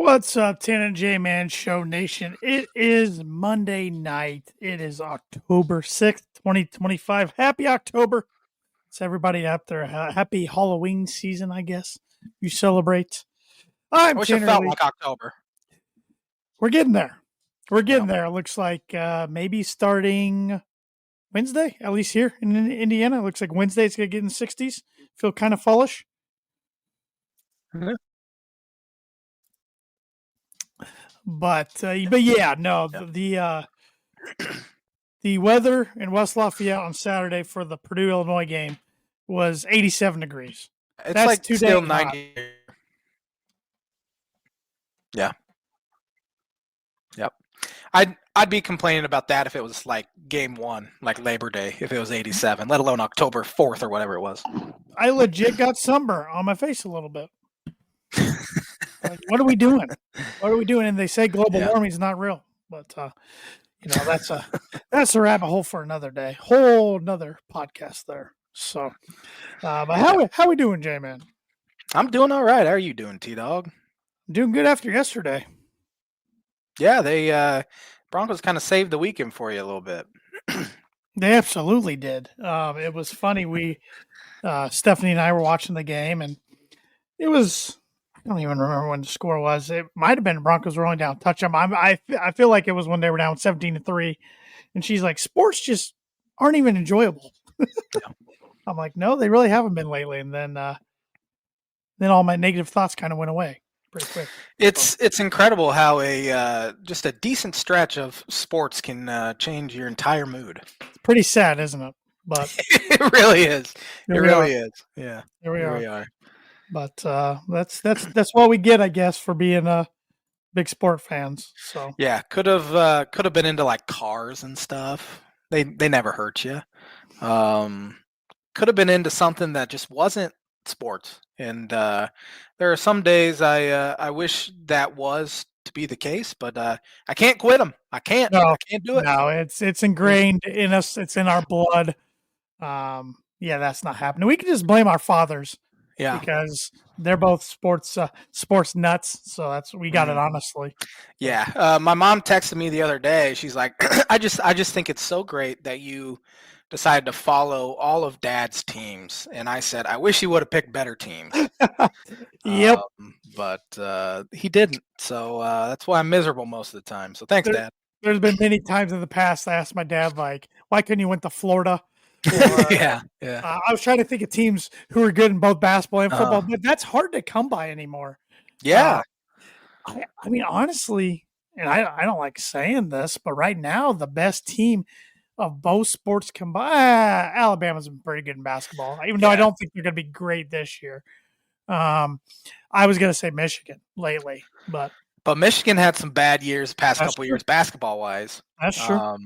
What's up, Tan and J Man Show Nation? It is Monday night. It is October 6th, 2025. Happy October. It's everybody out there. Happy Halloween season, I guess. You celebrate. I I'm wish it Tanner felt Lee. like October. We're getting there. We're getting Yeah. there. It looks like maybe starting Wednesday, at least here in Indiana. It looks like Wednesday it's going to get in the 60s. Feel kind of fallish. Yeah. But yeah, no, the weather in West Lafayette on Saturday for the Purdue Illinois game was 87 degrees. It's That's like too still dang hot. 90. Yeah. Yep. I'd be complaining about that if it was like game one, like Labor Day, if it was 87, let alone October 4th or whatever it was. I legit got sunburn on my face a little bit. Like, what are we doing? What are we doing? And they say global warming is not real, but that's a rabbit hole for another day, whole another podcast there. So, but how we doing, J Man? I'm doing all right. How are you doing, T-Dog? Doing good after yesterday. Yeah, they Broncos kind of saved the weekend for you a little bit. They absolutely did. It was funny. We Stephanie and I were watching the game, and it was. I don't even remember when the score was. It might have been Broncos were only down a touchdown. I feel like it was when they were down 17-3, and she's like, "Sports just aren't even enjoyable." I'm like, "No, they really haven't been lately." And then all my negative thoughts kind of went away pretty quick. It's incredible how just a decent stretch of sports can change your entire mood. It's pretty sad, isn't it? But it really is. It really is. Yeah. Here we Here are. But that's what we get, I guess, for being big sport fans. So yeah, could have been into like cars and stuff. They never hurt you. Could have been into something that just wasn't sports. And there are some days I wish that was to be the case, but I can't quit them. I can't. No, I can't do it. No, it's ingrained in us. It's in our blood. Yeah, that's not happening. We can just blame our fathers. Yeah, because they're both sports nuts. So we got it honestly. Yeah, my mom texted me the other day. She's like, I just think it's so great that you decided to follow all of Dad's teams. And I said, I wish he would have picked better teams. Yep. But he didn't. So that's why I'm miserable most of the time. So thanks, Dad. There's been many times in the past I asked my dad, like, why couldn't you went to Florida? Or, yeah. I was trying to think of teams who are good in both basketball and football, but that's hard to come by anymore. Yeah. I mean, honestly, and I don't like saying this, but right now the best team of both sports combined, Alabama's been pretty good in basketball, even though I don't think they're going to be great this year. I was going to say Michigan lately, but Michigan had some bad years past couple years basketball wise. That's true.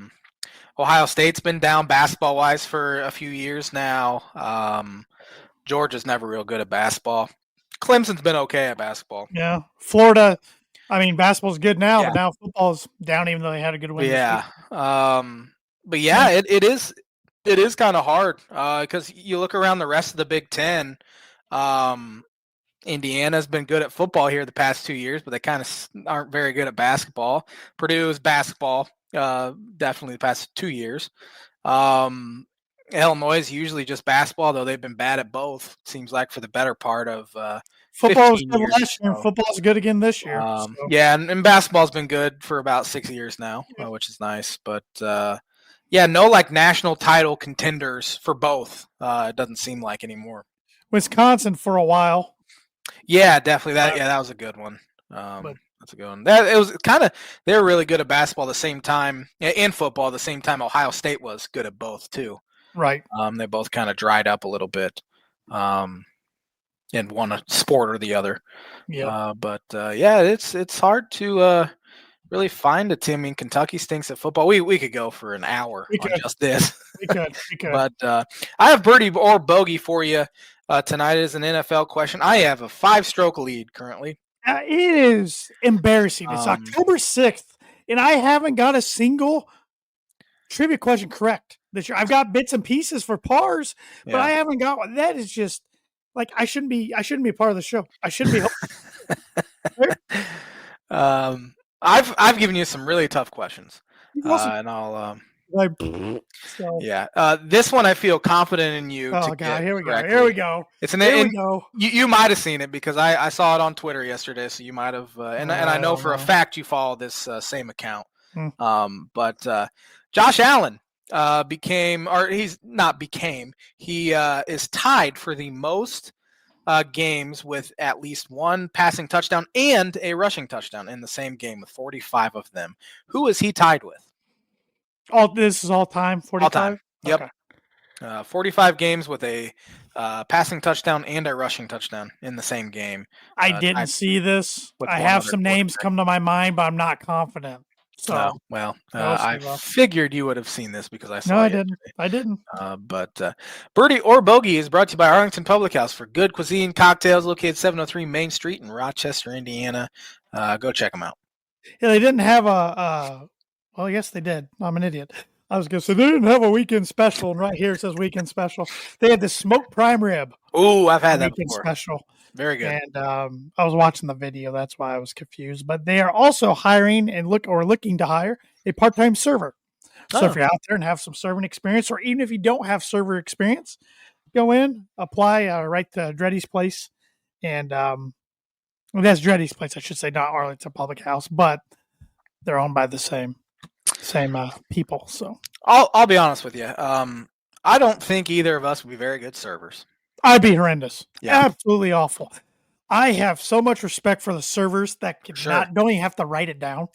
Ohio State's been down basketball wise for a few years now. Georgia's never real good at basketball. Clemson's been okay at basketball. Yeah. Florida, I mean, basketball's good now, but now football's down even though they had a good win. Yeah. But yeah, it is kind of hard because you look around the rest of the Big Ten. Indiana's been good at football here the past 2 years, but they kind of aren't very good at basketball. Purdue's basketball definitely the past 2 years. Illinois is usually just basketball, though they've been bad at both. Seems like for the better part of football was good last year, and football's good again this year. Yeah, and basketball's been good for about 6 years now, which is nice. But yeah, no like national title contenders for both. It doesn't seem like anymore. Wisconsin for a while. Yeah, definitely. That was a good one. That's a good one. It was kind of they were really good at basketball the same time and football the same time Ohio State was good at both too. Right. They both kind of dried up a little bit, and one a sport or the other. Yeah. Yeah, it's hard to really find a team. I mean, Kentucky stinks at football. We could go for an hour on just this. We could. But I have birdie or bogey for you tonight as an NFL question. I have a 5-stroke lead currently. It is embarrassing. It's October 6th, and I haven't got a single trivia question correct this year. I've got bits and pieces for pars, but I haven't got one. That is just like I shouldn't be a part of the show. I shouldn't be. I've given you some really tough questions, Also, and I'll like, so, yeah. This one I feel confident in you to oh God, get here we go. Here we correctly. go. It's Here we go. you might have seen it because I saw it on Twitter yesterday, so you might have, and I I know don't for a know. fact you follow this same account. Hmm. But Josh Allen became, or he's not became, he is tied for the most games with at least one passing touchdown and a rushing touchdown in the same game with 45 of them. Who is he tied with? This is all time. All 45. time. Yep. Okay. 45 games with a passing touchdown and a rushing touchdown in the same game. I didn't Tied see this. with I one have other some names quarterback. come to my mind, but I'm not confident. So we'll see I though. figured you would have seen this because I No, saw I it. didn't. I didn't. But Birdie or Bogey is brought to you by Arlington Public House for good cuisine cocktails located 703 Main Street in Rochester, Indiana. Go check them out. Yeah, they didn't have a. Well, yes, they did. I'm an idiot. I was going to say they didn't have a weekend special, and right here it says weekend special. They had the smoked prime rib Ooh, I've had that weekend before. special, Very good. and I was watching the video. That's why I was confused. But they are also hiring and looking to hire a part-time server. So if you're out there and have some serving experience, or even if you don't have server experience, go in, apply, right to Dreddy's Place, and that's Dreddy's Place, I should say, not Arlington Public House, but they're owned by the same people. So I'll be honest with you. I don't think either of us would be very good servers. I'd be horrendous. Yeah. Absolutely awful. I have so much respect for the servers that can don't even have to write it down.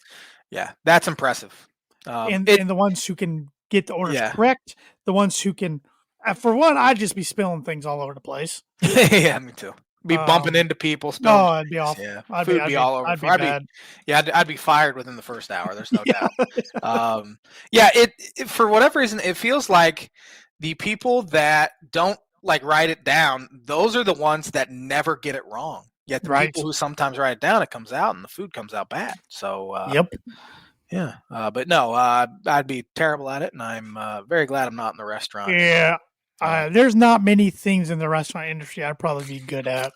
Yeah, that's impressive. And the ones who can get the orders correct, the ones who can, for one, I'd just be spilling things all over the place. Yeah, me too. Be bumping into people, spilling. Oh, it'd be awful. Yeah, I'd be all over. I'd be fired within the first hour. There's no doubt. Yeah, it for whatever reason, it feels like the people that don't like write it down, those are the ones that never get it wrong. Yet the people who sometimes write it down, it comes out and the food comes out bad. So yeah. But no, I'd be terrible at it, and I'm very glad I'm not in the restaurant. Yeah. There's not many things in the restaurant industry I'd probably be good at.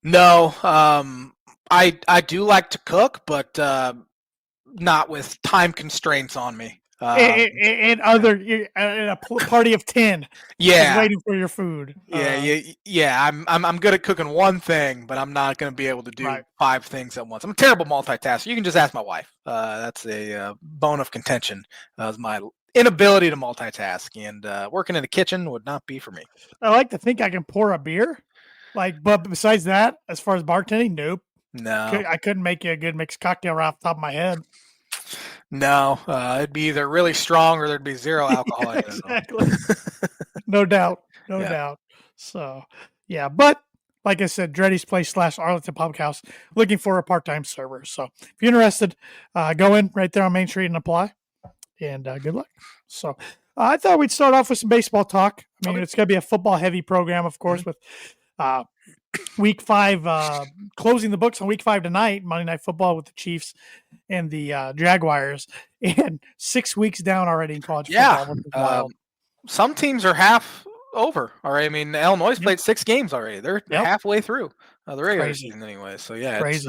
No, I do like to cook, but not with time constraints on me. And a party of 10. Yeah, waiting for your food. Yeah. I'm good at cooking one thing, but I'm not going to be able to do 5 things at once. I'm a terrible multitasker. You can just ask my wife. That's a bone of contention. Is my inability to multitask, and working in the kitchen would not be for me. I like to think I can pour a beer, but besides that, as far as bartending, nope. No, I couldn't make you a good mixed cocktail right off the top of my head. No, it'd be either really strong or there'd be zero alcohol. Yeah, exactly. No doubt. No doubt. So, yeah. But like I said, Dreddy's Place / Arlington Public House, looking for a part-time server. So if you're interested, go in right there on Main Street and apply. And good luck. So I thought we'd start off with some baseball talk. I mean, it's going to be a football-heavy program, of course, with Week 5, closing the books on Week 5 tonight, Monday Night Football with the Chiefs and the Jaguars, and 6 weeks down already in college football. Some teams are half over. All right, I mean, Illinois played 6 games already. They're halfway through the regular season anyway. So yeah, crazy.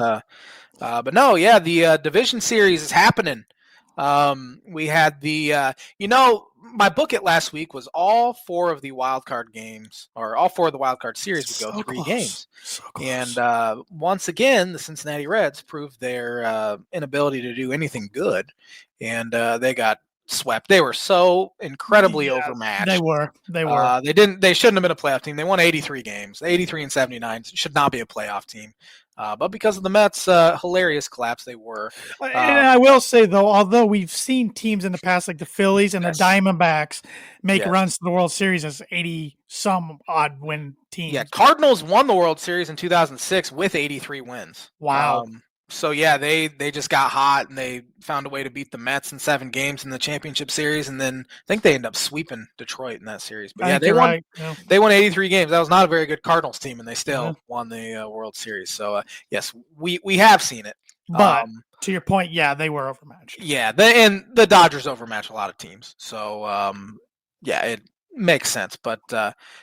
But no, yeah, the division series is happening. We had the my book last week was all 4 of the wild card games, or all 4 of the wild card series would go 3 games. So and once again, the Cincinnati Reds proved their inability to do anything good, and they got swept. They were so incredibly overmatched. They were. They shouldn't have been a playoff team. They won 83 games, 83 and 79. Should not be a playoff team. But because of the Mets' hilarious collapse, they were. And I will say, though, although we've seen teams in the past like the Phillies and the Diamondbacks make runs to the World Series as 80-some odd win teams. Yeah, Cardinals won the World Series in 2006 with 83 wins. Wow. So, yeah, they just got hot, and they found a way to beat the Mets in 7 games in the championship series, and then I think they ended up sweeping Detroit in that series. But, yeah, they won 83 games. That was not a very good Cardinals team, and they still won the World Series. So, yes, we have seen it. But to your point, they were overmatched. Yeah, and the Dodgers overmatched a lot of teams. So, makes sense. But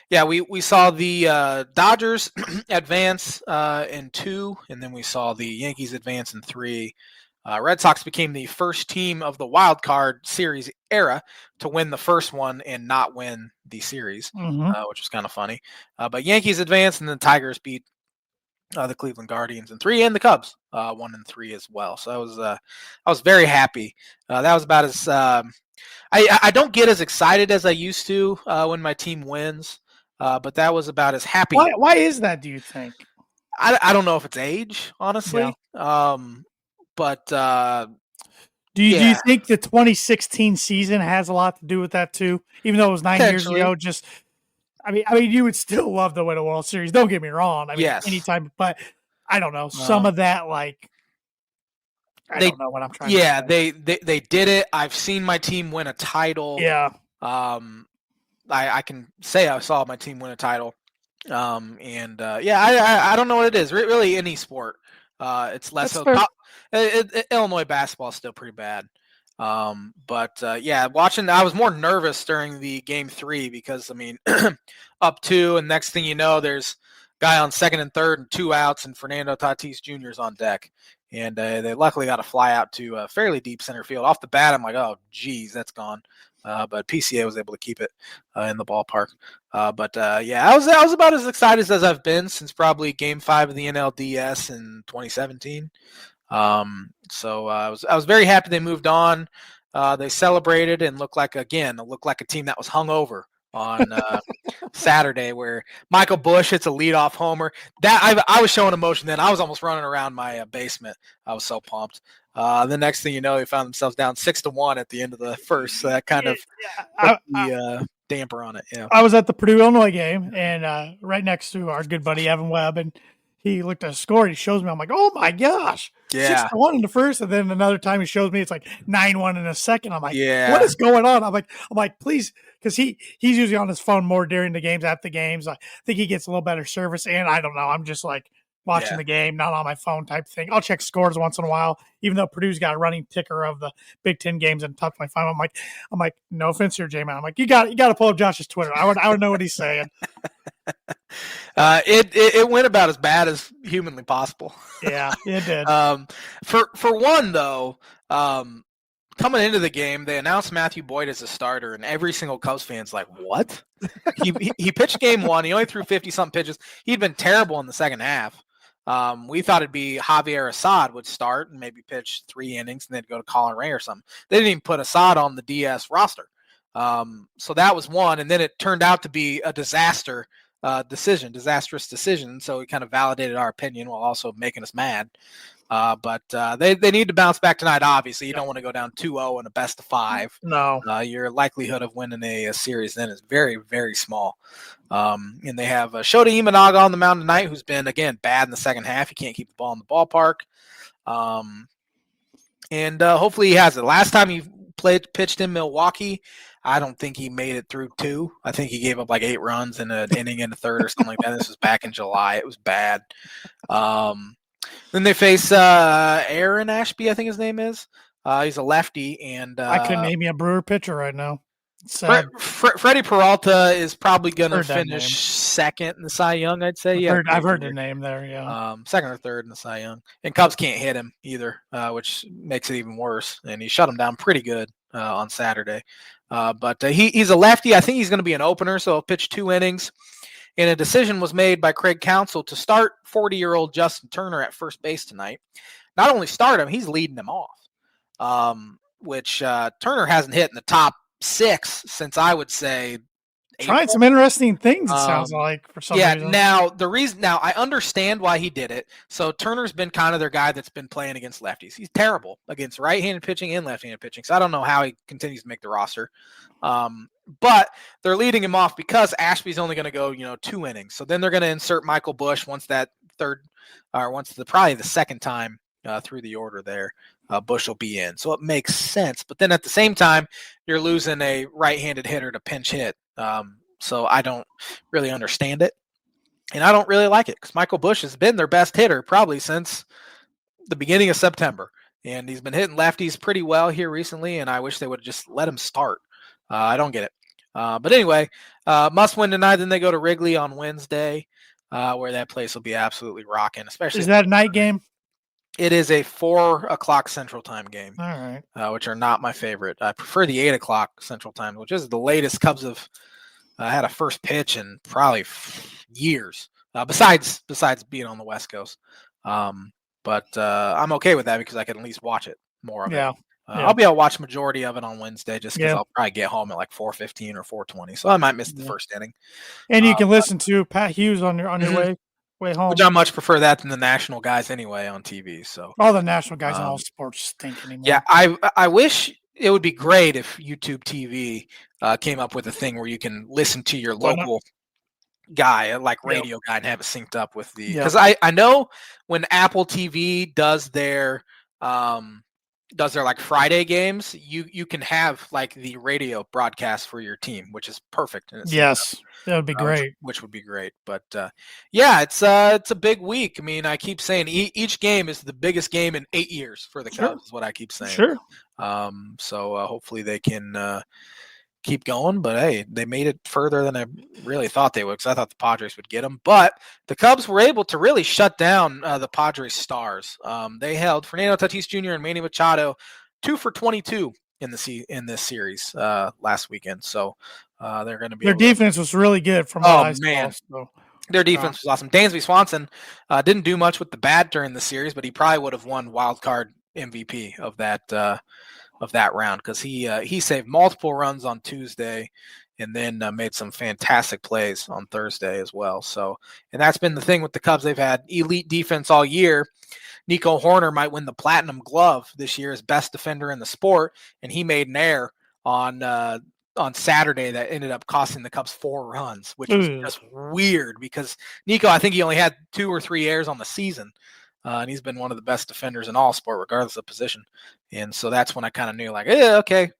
yeah, we saw the Dodgers advance in 2, and then we saw the Yankees advance in 3. Red Sox became the first team of the wild card series era to win the first one and not win the series, which was kind of funny. But Yankees advanced, and the Tigers beat the Cleveland Guardians in 3, and the Cubs 1 and 3 as well. So I was very happy. That was about as I don't get as excited as I used to when my team wins, but that was about as happy. Why is that, do you think? I don't know if it's age, honestly. Yeah. But do you think the 2016 season has a lot to do with that too? Even though it was 9 years ago, just I mean, you would still love to win a World Series. Don't get me wrong. I mean, anytime, but I don't know. Some of that, like, I don't know what I'm trying to say. Yeah, they did it. I've seen my team win a title. Yeah. I can say I saw my team win a title. I don't know what it is. Really, any sport. It's less so. Illinois basketball is still pretty bad. Watching, I was more nervous during the game 3 because, I mean, up 2, and next thing you know, there's a guy on second and third and 2 outs, and Fernando Tatis Jr. is on deck. And they luckily got a fly out to fairly deep center field. Off the bat, I'm like, oh, geez, that's gone. But PCA was able to keep it in the ballpark. I was about as excited as I've been since probably Game 5 of the NLDS in 2017. I was very happy they moved on. They celebrated and looked like a team that was hungover on Saturday, where Michael Busch hits a leadoff homer. That I was showing emotion then. I was almost running around my basement. I was so pumped. The next thing you know, they found themselves down 6-1 at the end of the first. So that kind of put the damper on it. Yeah. I was at the Purdue Illinois game, and right next to our good buddy Evan Webb, and he looked at a score and he shows me. I'm like, oh my gosh, 6-1 in the first, and then another time he shows me it's like 9-1 in the second. I'm like, what is going on? I'm like, please, because he's usually on his phone more during the games, at the games. I think he gets a little better service, and I don't know. I'm just like watching the game, not on my phone type thing. I'll check scores once in a while, even though Purdue's got a running ticker of the Big Ten games and top 25. I'm like, no offense here, J-Man. I'm like, you got to pull up Josh's Twitter. I would know what he's saying. It went about as bad as humanly possible. Yeah, it did. For one though, coming into the game, they announced Matthew Boyd as a starter, and every single Cubs fan's like, "What?" he pitched game 1. He only threw 50-something pitches. He'd been terrible in the second half. We thought it'd be Javier Assad would start and maybe pitch 3 innings, and then go to Colin Ray or something. They didn't even put Assad on the DS roster. So that was one, and then it turned out to be a disastrous decision. So it kind of validated our opinion while also making us mad. But they need to bounce back tonight. Obviously, you don't want to go down 2-0 in a best of 5. No, your likelihood of winning a series then is very, very small. And they have Shota Imanaga on the mound tonight, who's been again bad in the second half. He can't keep the ball in the ballpark. And hopefully he has it. Last time he pitched in Milwaukee, I don't think he made it through 2. I think he gave up like 8 runs in an inning in the third or something like that. This was back in July. It was bad. Then they face Aaron Ashby, I think his name is. He's a lefty, and I couldn't name you a Brewer pitcher right now. Freddie Peralta is probably going to finish second in the Cy Young, I'd say. I've heard the name there, yeah. Second or third in the Cy Young. And Cubs can't hit him either, which makes it even worse. And he shut him down pretty good on Saturday. But he's a lefty. I think he's going to be an opener, so he'll pitch 2 innings. And a decision was made by Craig Counsell to start 40-year-old Justin Turner at first base tonight. Not only start him, he's leading them off, which Turner hasn't hit in the top 6 since, I would say, trying some interesting things, it sounds like, for some reason. Now I understand why he did it. So Turner's been kind of their guy that's been playing against lefties. He's terrible against right-handed pitching and left-handed pitching. So I don't know how he continues to make the roster. But they're leading him off because Ashby's only going to go, 2 innings. So then they're going to insert Michael Busch once probably the second time through the order there. Busch will be in. So it makes sense. But then at the same time, you're losing a right-handed hitter to pinch hit. So I don't really understand it. And I don't really like it because Michael Busch has been their best hitter probably since the beginning of September. And he's been hitting lefties pretty well here recently, and I wish they would just let him start. I don't get it. But anyway, must win tonight. Then they go to Wrigley on Wednesday, where that place will be absolutely rocking. Especially Is that a night game? It is a 4:00 Central Time game, All right. which are not my favorite. I prefer the 8:00 Central Time, which is the latest Cubs have had a first pitch in probably years. Besides being on the West Coast, but I'm okay with that because I can at least watch it more of it. Yeah. I'll be able to watch majority of it on Wednesday just because Yeah. I'll probably get home at like 4:15 or 4:20, so I might miss the first inning. And you can listen to Pat Hughes on your way home. Which I much prefer that than the national guys anyway on TV. So all the national guys in all sports stink anymore. Yeah, I wish it would be great if YouTube TV came up with a thing where you can listen to your local guy, like radio guy, and have it synced up with the. Because I know when Apple TV does their like Friday games, you can have like the radio broadcast for your team, which is perfect. Yes, that would be great. Which would be great. But yeah, it's a big week. I mean, I keep saying each game is the biggest game in 8 years for the Cubs. Is what I keep saying. Sure. So hopefully they can keep going. But hey, they made it further than I really thought they would, because I thought the Padres would get them. But the Cubs were able to really shut down the Padres stars. They held Fernando Tatis Jr. and Manny Machado 2 for 22 in this series last weekend. So they're going to be. Their defense was really good from what I saw. So. Their defense was awesome. Dansby Swanson didn't do much with the bat during the series, but he probably would have won wild card MVP of that round, because he saved multiple runs on Tuesday and then made some fantastic plays on Thursday as well. So, and that's been the thing with the Cubs. They've had elite defense all year. Nico Horner might win the Platinum Glove this year as best defender in the sport, and he made an error on Saturday that ended up costing the Cubs 4 runs, which was just weird because Nico, I think he only had 2 or 3 errors on the season. And he's been one of the best defenders in all sport, regardless of position. And so that's when I kind of knew, like, okay.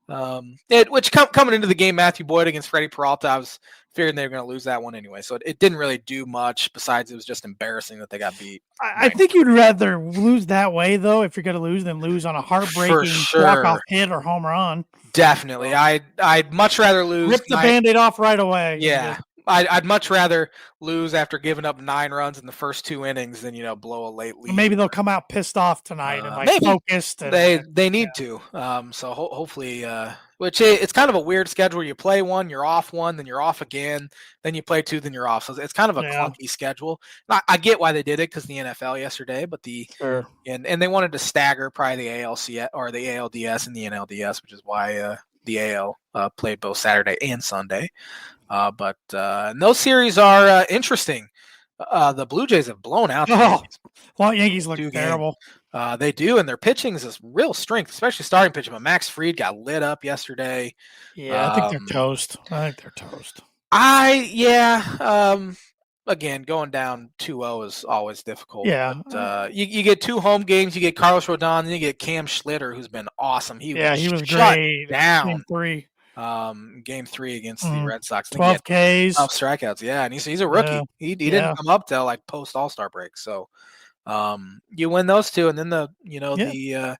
Coming into the game, Matthew Boyd against Freddie Peralta, I was fearing they were going to lose that one anyway. So it didn't really do much, besides it was just embarrassing that they got beat. I think you'd rather lose that way, though, if you're going to lose, than lose on a heartbreaking walk-off hit or home run. Definitely. I'd much rather lose. Rip the Band-Aid off right away. Yeah. I'd much rather lose after giving up 9 runs in the first 2 innings than blow a late lead. Maybe they'll come out pissed off tonight and focused. They need to. So hopefully, which it's kind of a weird schedule. You play 1, you're off 1, then you're off again, then you play 2, then you're off. So it's kind of a clunky schedule. I get why they did it, because the NFL yesterday, but and they wanted to stagger probably the ALCS or the ALDS and the NLDS, which is why the AL played both Saturday and Sunday. But those series are interesting. The Blue Jays have blown out the Yankees. Well, Yankees look terrible. They do, and their pitching is this real strength, especially starting pitching. But Max Fried got lit up yesterday. Yeah, I think they're toast. Again, going down 2-0 is always difficult. Yeah. But, you get 2 home games. You get Carlos Rodon, and you get Cam Schlitter, who's been awesome. He was great. Down. Game 3. Game 3 against the Red Sox. 12 Ks. 12 strikeouts. Yeah, and he's a rookie. Yeah. He didn't come up till like post All-Star break. So you win those 2, and then the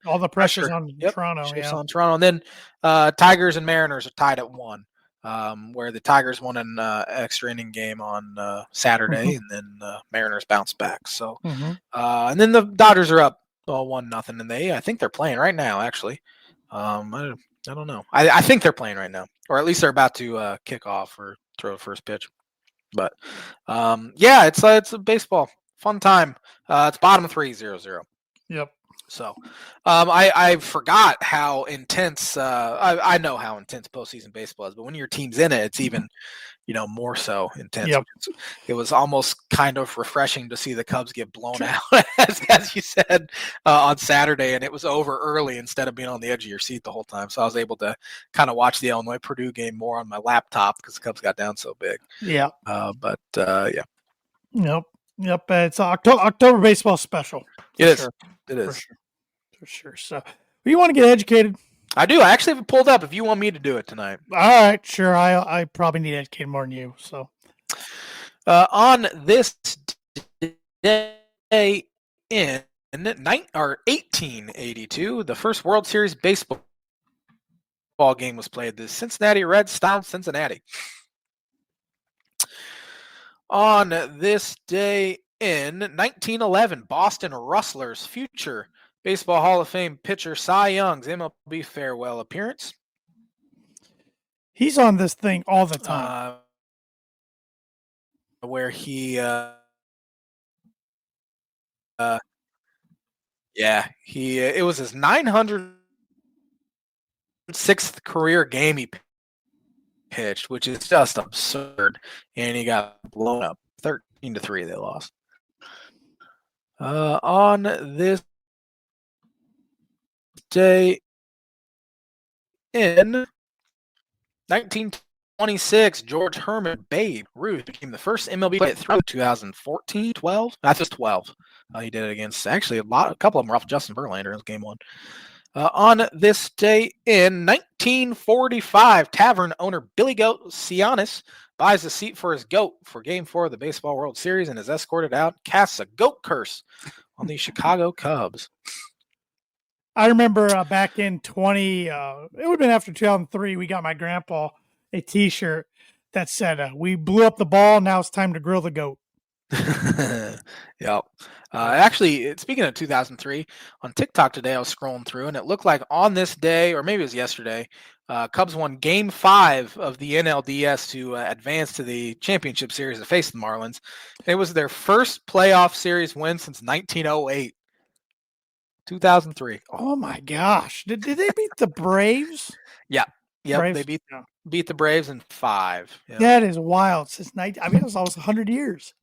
all the pressure's on Toronto. On Toronto, and then Tigers and Mariners are tied at 1. Where the Tigers won an extra inning game on Saturday, and then Mariners bounced back. So, and then the Dodgers are up 1-0, and I think they're playing right now. Actually, I don't know. I think they're playing right now, or at least they're about to kick off or throw the first pitch. But it's a baseball fun time. It's bottom 3, 0-0. Yep. So, I forgot how intense. I know how intense postseason baseball is, but when your team's in it, it's even, more so intense. Yep. It was almost kind of refreshing to see the Cubs get blown out, as you said, on Saturday, and it was over early instead of being on the edge of your seat the whole time. So I was able to kind of watch the Illinois Purdue game more on my laptop because the Cubs got down so big. Yeah. Yeah. Yep. It's October baseball special. It is. It is. For sure. So, you want to get educated? I do. I actually have it pulled up if you want me to do it tonight. All right, sure. I probably need to educate more than you. So, on this day in 1882, the first World Series baseball ball game was played. The Cincinnati Reds stomped Cincinnati. On this day in 1911, Boston Rustlers future Baseball Hall of Fame pitcher Cy Young's MLB farewell appearance. He's on this thing all the time. Where he, it was his 906th career game he pitched, which is just absurd. And he got blown up 13-3. They lost. On this day in 1926, George Herman Babe Ruth became the first MLB player through 2014, 12. That's just 12. He did it against actually a couple of them were off Justin Verlander in game one. On this day in 1945, tavern owner Billy Goat Cianis buys a seat for his goat for Game 4 of the Baseball World Series and is escorted out, casts a goat curse on the Chicago Cubs. I remember back in it would have been after 2003, we got my grandpa a T-shirt that said, "We blew up the ball, now it's time to grill the goat." Yep. Actually, speaking of 2003, on TikTok today, I was scrolling through, and it looked like on this day, or maybe it was yesterday, Cubs won Game 5 of the NLDS to advance to the championship series to face the Marlins. It was their first playoff series win since 1908. 2003. Oh my gosh! Did they beat the Braves? Yeah. Yep. Braves? They beat the Braves in 5. Yep. That is wild. Since it was almost 100 years.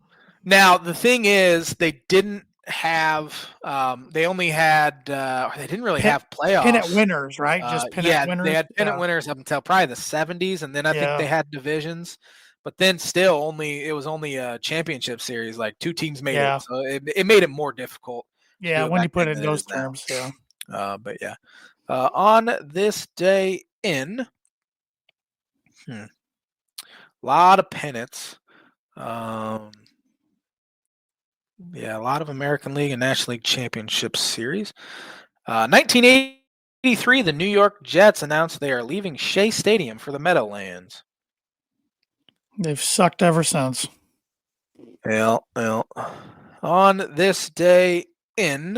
Now the thing is, they didn't have. They only had. They didn't really have playoffs. Pennant winners, right? Just pennant winners. They had pennant winners up until probably the 70s, and then I think they had divisions. But then still, it was only a championship series. Like 2 teams made it, so it made it more difficult. Yeah, when you put it in those terms, yeah. But yeah, on this day in, a lot of pennants. A lot of American League and National League Championship Series. 1983, the New York Jets announced they are leaving Shea Stadium for the Meadowlands. They've sucked ever since. Well. On this day in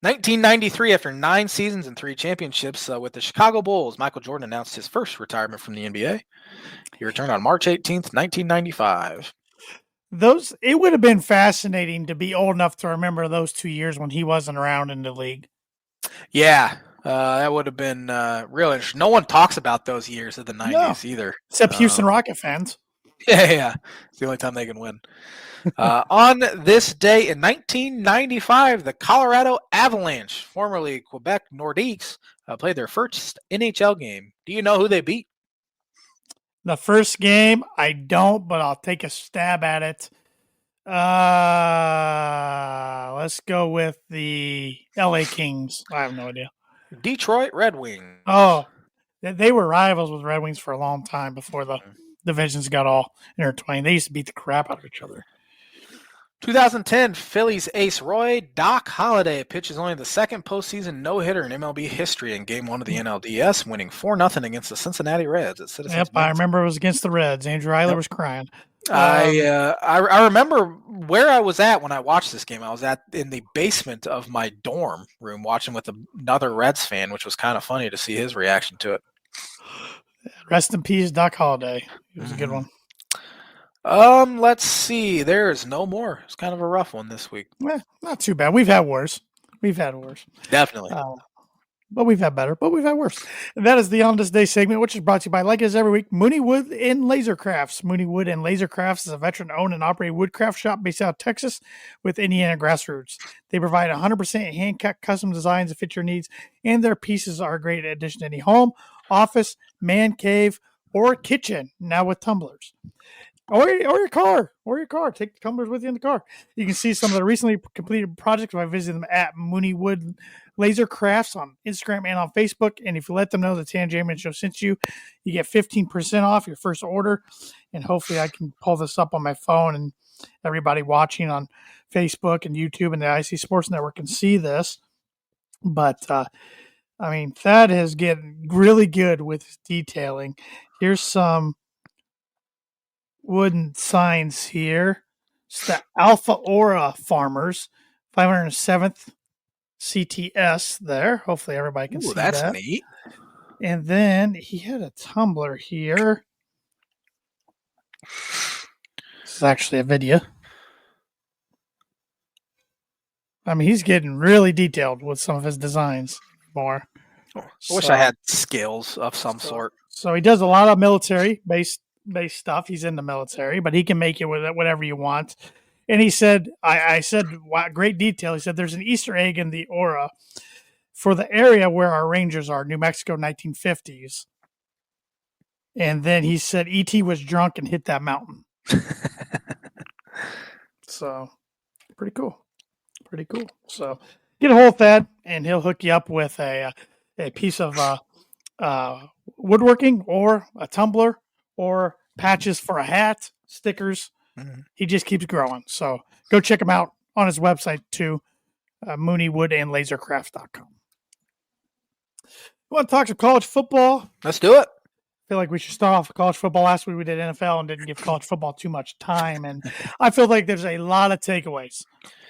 1993, after 9 seasons and 3 championships with the Chicago Bulls, Michael Jordan announced his first retirement from the NBA. He returned on March 18th, 1995. It would have been fascinating to be old enough to remember those 2 years when he wasn't around in the league. Yeah, that would have been real interesting. No one talks about those years of the 90s either. Except Houston Rocket fans. Yeah. It's the only time they can win. On this day in 1995, the Colorado Avalanche, formerly Quebec Nordiques, played their first NHL game. Do you know who they beat? The first game, I don't, but I'll take a stab at it. Let's go with the LA Kings. I have no idea. Detroit Red Wings. Oh, they were rivals with Red Wings for a long time before the divisions got all intertwined. They used to beat the crap out of each other. 2010, Phillies ace Roy Doc Halladay pitches only the second postseason no-hitter in MLB history in Game 1 of the NLDS, winning 4-0 against the Cincinnati Reds at Citizens Yep, I remember it was against the Reds. Andrew Eiler was crying. I remember where I was at when I watched this game. I was in the basement of my dorm room watching with another Reds fan, which was kind of funny to see his reaction to it. Rest in peace, Doc Halladay. It was a good one. Let's see. There's no more. It's kind of a rough one this week. Not too bad. We've had worse. Definitely. But we've had better, but we've had worse. And that is the On This Day segment, which is brought to you by, like it is every week, Mooney Wood and Laser Crafts. Mooney Wood and Laser Crafts is a veteran-owned and operated woodcraft shop based out of Texas with Indiana grassroots. They provide 100% hand-cut custom designs that fit your needs, and their pieces are a great addition to any home, office, man cave, or kitchen, now with tumblers. Or your car. Take the tumblers with you in the car. You can see some of the recently completed projects by visiting them at Mooney Wood Laser Crafts on Instagram and on Facebook. And if you let them know the Tan Jamin Show sent you, you get 15% off your first order. And hopefully I can pull this up on my phone and everybody watching on Facebook and YouTube and the IC Sports Network can see this. But I mean, Thad is getting really good with his detailing. Here's some wooden signs here. It's the Alpha Aura Farmers, 507th CTS there. Hopefully everybody can Ooh, see that's that. neat. And then he had a tumbler here. This is actually a video. I mean, he's getting really detailed with some of his designs more. I wish I had skills of some sort. So he does a lot of military based stuff. He's in the military, but he can make it with whatever you want. And he said, I said, wow, great detail. He said, there's an Easter egg in the aura for the area where our Rangers are, New Mexico, 1950s. And then he said, E.T. was drunk and hit that mountain. So pretty cool. Pretty cool. So get a hold of Thad, and he'll hook you up with a piece of woodworking or a tumbler or patches for a hat, stickers. Mm-hmm. He just keeps growing. So go check him out on his website too, mooneywoodandlasercraft.com. Want to talk some college football? Let's do it. I feel like we should start off with college football. Last week we did NFL and didn't give college football too much time. And I feel like there's a lot of takeaways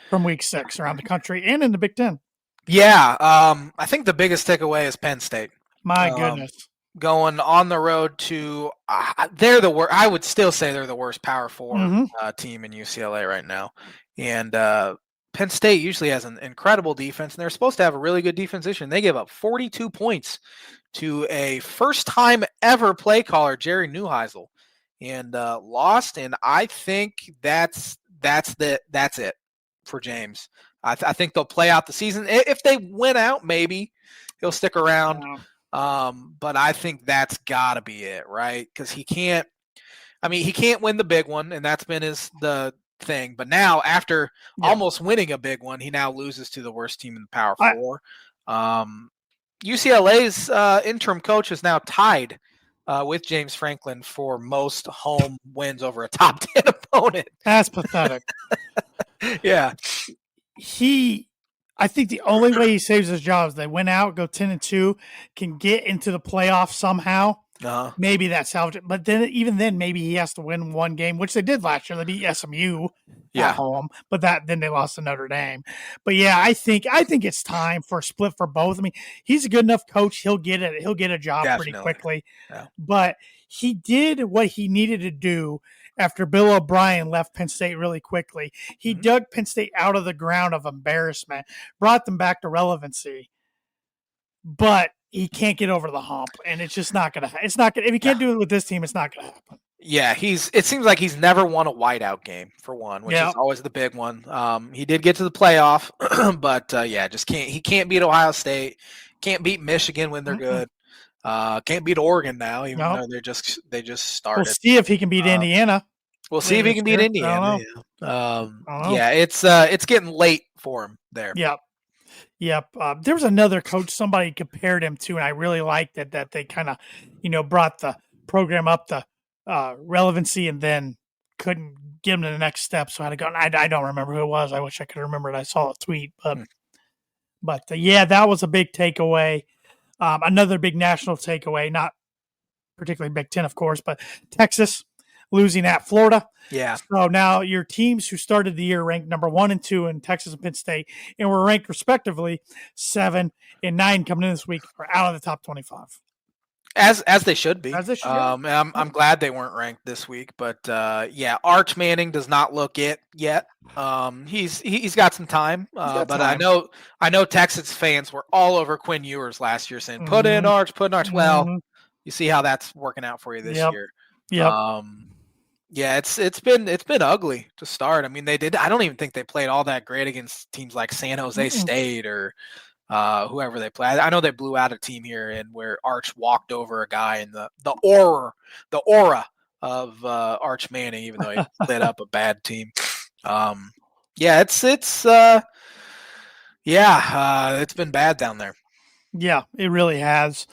from week 6 around the country and in the Big Ten. Yeah. I think the biggest takeaway is Penn State. My goodness. Going on the road to they're the worst. I would still say they're the worst Power 4 team in UCLA right now. And Penn State usually has an incredible defense, and they're supposed to have a really good defensive. They gave up 42 points to a first-time ever play caller, Jerry Neuheisel, and lost. And I think that's it for James. I think they'll play out the season. If they win out, maybe he'll stick around. But I think that's got to be it, right? Because he can't win the big one, and that's been the thing. But now, after almost winning a big one, he now loses to the worst team in the Power 4. UCLA's interim coach is now tied with James Franklin for most home wins over a top 10 opponent. That's pathetic. Yeah. I think the only way he saves his job is they win out, go 10-2, can get into the playoffs somehow. Maybe that's salvage. But then, even then, maybe he has to win one game, which they did last year. They beat SMU at home, but then they lost to Notre Dame. But yeah, I think it's time for a split for both. I mean, he's a good enough coach; he'll get it. He'll get a job pretty quickly. Yeah. But he did what he needed to do after Bill O'Brien left Penn State really quickly. He dug Penn State out of the ground of embarrassment, brought them back to relevancy. But he can't get over the hump, and it's just not going to. It's not going. If he can't do it with this team, it's not going to happen. Yeah, it seems like he's never won a whiteout game for one, which is always the big one. He did get to the playoff, but just can't. He can't beat Ohio State. Can't beat Michigan when they're good. Can't beat Oregon now, even though they just started. We'll see if he can beat Indiana. We'll see if he can beat Indiana. It's getting late for him there. Yep. There was another coach somebody compared him to, and I really liked that they kind of, brought the program up to relevancy and then couldn't get him to the next step. So I had to go. I don't remember who it was. I wish I could remember it. I saw a tweet, but that was a big takeaway. Another big national takeaway, not particularly Big Ten, of course, but Texas losing at Florida. Yeah. So now your teams who started the year ranked number 1 and 2 in Texas and Penn State, and were ranked respectively 7 and 9 coming in this week, are out of the top 25. As they should be. As they should. I'm glad they weren't ranked this week, but Arch Manning does not look it yet. He's got some time, but time. I know Texas fans were all over Quinn Ewers last year saying put in Arch. Well, you see how that's working out for you this year. Yep. It's been ugly to start. I mean, I don't even think they played all that great against teams like San Jose State or whoever they play. I know they blew out a team here and where Arch walked over a guy, and the aura of Arch Manning, even though he lit up a bad team. It's been bad down there. Yeah, it really has.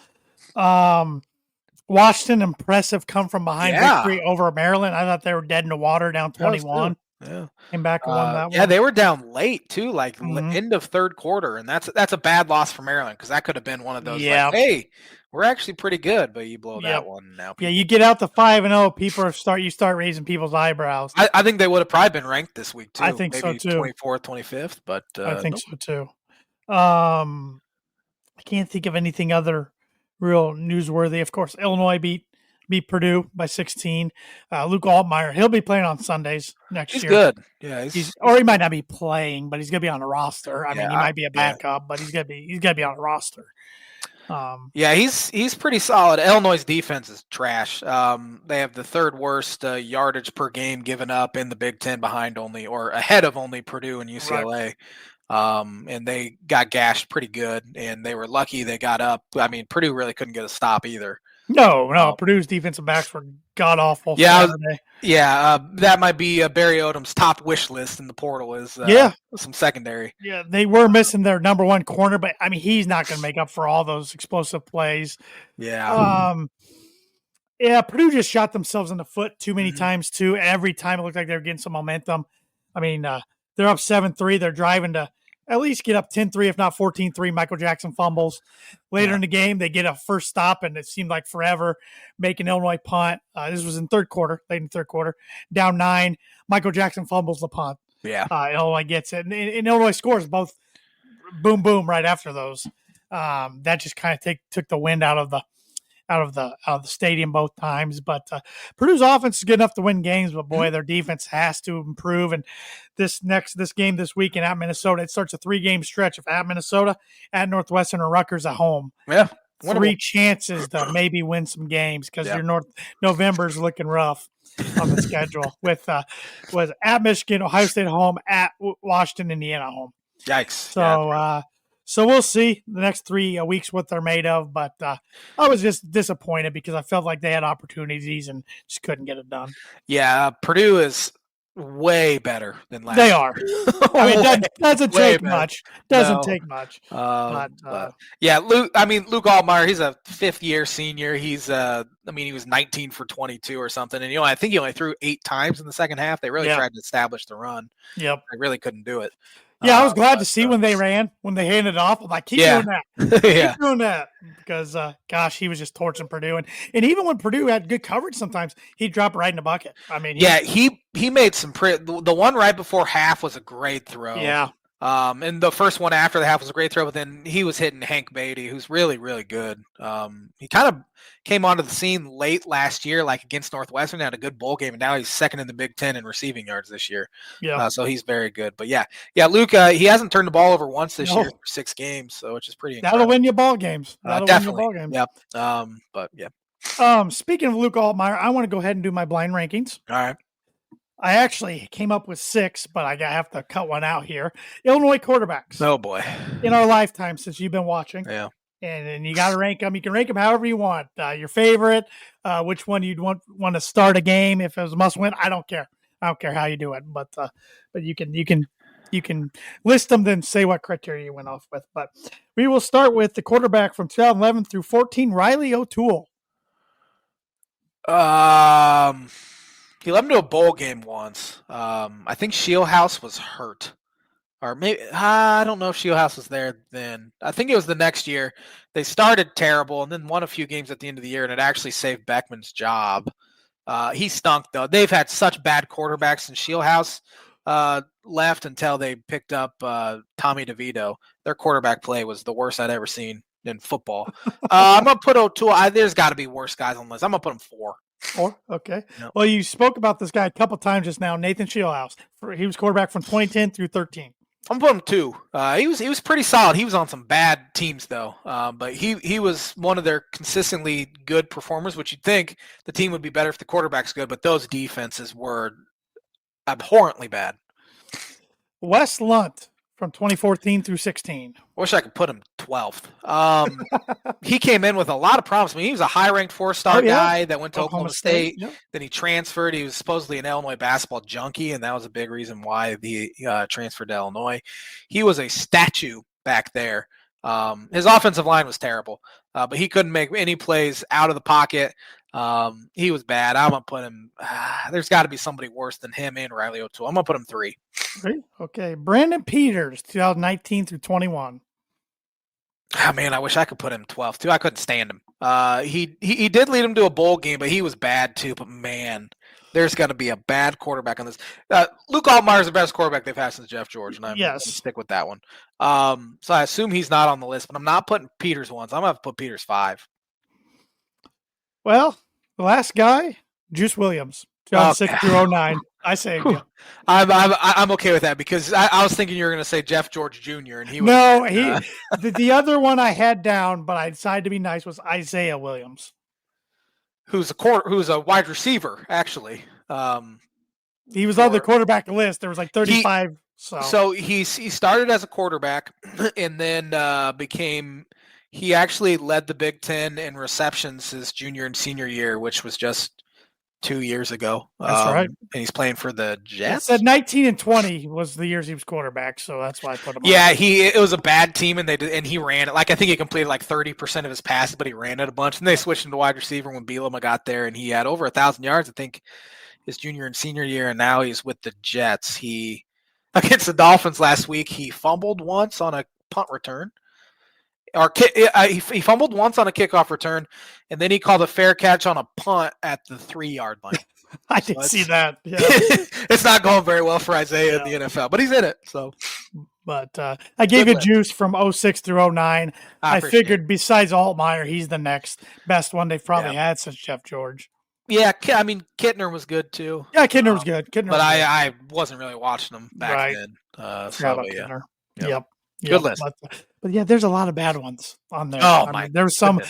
Washington, impressive come from behind victory over Maryland. I thought they were dead in the water, down 21. Yeah. Came back and won that Yeah, one. they were down late too, like Mhm. end of third quarter, and that's a bad loss for Maryland because that could have been one of those like, Yeah. hey, we're actually pretty good, but you blow that Yep. one. Now Yeah, people, you get out to 5-0, people start raising people's eyebrows. I think they would have probably been ranked this week I too, think so maybe too. 24th, 25th, but I think nope. so too. I can't think of anything other real newsworthy. Of course, Illinois beat Purdue by 16. Luke Altmaier, he'll be playing on Sundays next He's year. good. Yeah, Or he might not be playing, but he's gonna be on the roster. I mean, he yeah, might be a yeah. backup, but he's gonna be on the roster. Yeah, he's pretty solid. Illinois' defense is trash. They have the third worst yardage per game given up in the Big Ten, behind only or ahead of only Purdue and Right. UCLA. And they got gashed pretty good, and they were lucky they got up. I mean, Purdue really couldn't get a stop either. No, Um, Purdue's defensive backs were god awful yeah, Saturday. that might be Barry Odom's top wish list in the portal is Yeah, some secondary. yeah, they were missing their number one corner, but I mean, he's not going to make up for all those explosive plays. Yeah. Um, Yeah, Purdue just shot themselves in the foot too many Mhm. times too. Every time it looked like they were getting some momentum. I mean, they're up 7-3. They're driving to at least get up 10-3, if not 14-3. Michael Jackson fumbles. Later Yeah. in the game, they get a first stop, and it seemed like forever, making Illinois punt. This was in third quarter, late in third quarter. Down 9. Michael Jackson fumbles the punt. Yeah. Illinois gets it. And Illinois scores both boom, boom right after those. That just kind of took the wind out of the stadium both times. But Purdue's offense is good enough to win games, but boy, their defense has to improve. And this game this weekend at Minnesota, it starts a 3-game stretch of at Minnesota, at Northwestern, or Rutgers at home. Yeah. Three Winnable. chances to maybe win some games because Yeah. your November's looking rough on the schedule with was at Michigan, Ohio State at home, at Washington, Indiana at home. Yikes. So so we'll see the next 3 weeks what they're made of. But I was just disappointed because I felt like they had opportunities and just couldn't get it done. Yeah, Purdue is way better than last They year. are. I mean, it doesn't Way take better. much. Doesn't No. take much. But Yeah, Luke Altmaier, he's a 5th-year senior. He's he was 19 for 22 or something, and I think he only threw 8 times in the second half. They really tried to establish the run. Yep. They really couldn't do it. Yeah, I was glad to see when they handed it off. I'm like, keep doing that. Yeah. Keep doing that. Because, gosh, he was just torching Purdue. And even when Purdue had good coverage sometimes, he'd drop right in the bucket. I mean, he made some the one right before half was a great throw. Yeah. And the first one after the half was a great throw, but then he was hitting Hank Beatty, who's really, really good. He kind of came onto the scene late last year, like against Northwestern, had a good bowl game, and now he's second in the Big Ten in receiving yards this year. Yeah. So he's very good. But yeah, Luke, he hasn't turned the ball over once this year for 6 games, so which is pretty incredible. That'll win you ball games. Definitely. Yep. But yeah. Speaking of Luke Altmaier, I want to go ahead and do my blind rankings. All right. I actually came up with 6, but I have to cut one out here. Illinois quarterbacks. Oh boy. In our lifetime since you've been watching. Yeah. And you got to rank them. You can rank them however you want. Your favorite, which one you'd want to start a game if it was a must win. I don't care. I don't care how you do it, but you can list them, then say what criteria you went off with. But we will start with the quarterback from 2011 through 14, Riley O'Toole. He led him to a bowl game once. I think Shieldhouse was hurt. Or maybe I don't know if Shieldhouse was there then. I think it was the next year. They started terrible and then won a few games at the end of the year, and it actually saved Beckman's job. He stunk though. They've had such bad quarterbacks since Shieldhouse left until they picked up Tommy DeVito. Their quarterback play was the worst I'd ever seen in football. I'm gonna put O'Toole. There's got to be worse guys on the list. I'm gonna put him 4. 4, okay. Yep. Well, you spoke about this guy a couple times just now, Nathan Shieldhouse. He was quarterback from 2010 through 13. I'm putting him 2. He was pretty solid. He was on some bad teams though, but he was one of their consistently good performers. Which you'd think the team would be better if the quarterback's good, but those defenses were abhorrently bad. Wes Lunt from 2014 through 16. Wish I could put him 12th. He came in with a lot of problems. I mean, he was a high-ranked 4-star guy that went to Oklahoma State. Yep. Then he transferred. He was supposedly an Illinois basketball junkie, and that was a big reason why he transferred to Illinois. He was a statue back there. His offensive line was terrible, but he couldn't make any plays out of the pocket. He was bad. I'm gonna put him. There's got to be somebody worse than him and Riley O'Toole. I'm gonna put him 3. Okay, Brandon Peters, 2019 through 21. Oh, man, I wish I could put him 12 too. I couldn't stand him. He did lead him to a bowl game, but he was bad too. But man, there's got to be a bad quarterback on this. Luke Altmaier is the best quarterback they've had since Jeff George, and I'm going to stick with that one. So I assume he's not on the list, but I'm not putting Peters once. I'm going to put Peters 5. Well, the last guy, Juice Williams, 2006 through 09. I saved you. I'm okay with that because I was thinking you were going to say Jeff George Jr. and he was the other one I had down, but I decided to be nice, was Isaiah Williams, who's a wide receiver actually. He was on the quarterback list. There was like 35. So he started as a quarterback and then he actually led the Big Ten in receptions his junior and senior year, which was just 2 years ago. That's right. And he's playing for the Jets. It said 19 and 20 was the years he was quarterback, so that's why I put him on. Yeah, it was a bad team, and he ran it. Like, I think he completed like 30% of his passes, but he ran it a bunch. And they switched him to wide receiver when Bielema got there, and he had over 1,000 yards, I think, his junior and senior year, and now he's with the Jets. Against the Dolphins last week, he fumbled once on a punt return. He fumbled once on a kickoff return, and then he called a fair catch on a punt at the 3-yard line. I did see that. Yeah. It's not going very well for Isaiah in the NFL, but he's in it. So, but I gave you Juice from 06 through 09. I figured besides Altmaier, he's the next best one they've probably had since Jeff George. Yeah, I mean Kittner was good too. Yeah, Kittner was good. But I wasn't really watching him back then. Kittner. Yep. Good list. But yeah, there's a lot of bad ones on there. Oh, there was some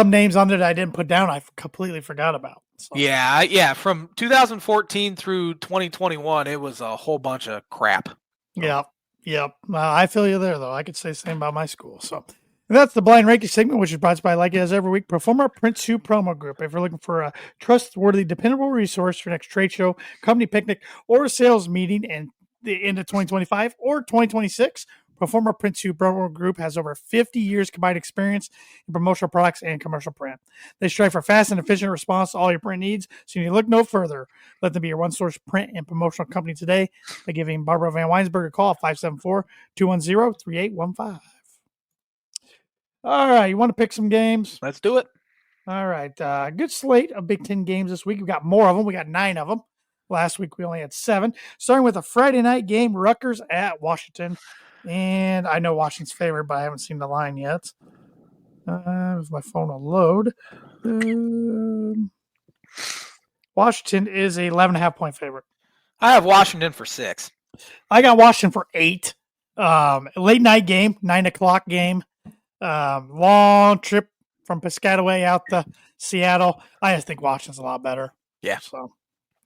names on there that I didn't put down. I completely forgot about. So. Yeah. From 2014 through 2021, it was a whole bunch of crap. Yep. I feel you there, though. I could say the same about my school. So that's the blind ranking segment, which is brought to you by, like it is every week, Performer Print 2 Promo Group. If you're looking for a trustworthy, dependable resource for your next trade show, company picnic, or sales meeting in the end of 2025 or 2026, Performer Print 2 Promo Group has over 50 years combined experience in promotional products and commercial print. They strive for fast and efficient response to all your print needs, so you need to look no further. Let them be your one-source print and promotional company today by giving Barbara Van Weinsberg a call at 574-210-3815. All right, you want to pick some games? Let's do it. All right, good slate of Big Ten games this week. We got more of them. We got 9 of them. Last week we only had 7. Starting with a Friday night game, Rutgers at Washington. And I know Washington's favorite, but I haven't seen the line yet. If my phone will load. Washington is a 11.5 point favorite. I have Washington for 6. I got Washington for 8. Late night game, 9 o'clock game. Long trip from Piscataway out to Seattle. I just think Washington's a lot better. Yeah. So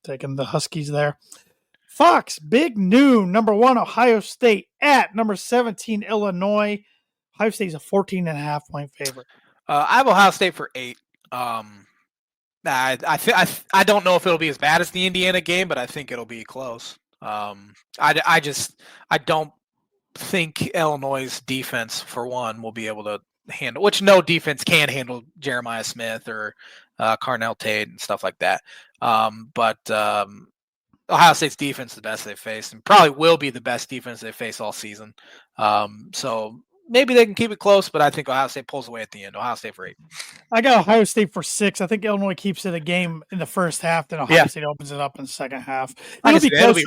taking the Huskies there. Fox, big noon, number 1, Ohio State at number 17, Illinois. Ohio State is a 14.5 point favorite. I have Ohio State for 8. I don't know if it'll be as bad as the Indiana game, but I think it'll be close. I don't think Illinois' defense, for one, will be able to handle, which no defense can handle Jeremiah Smith or Carnell Tate and stuff like that. But Ohio State's defense is the best they've faced and probably will be the best defense they face all season. So maybe they can keep it close, but I think Ohio State pulls away at the end. Ohio State for 8. I got Ohio State for 6. I think Illinois keeps it a game in the first half, then Ohio State opens it up in the second half. It'll be closer.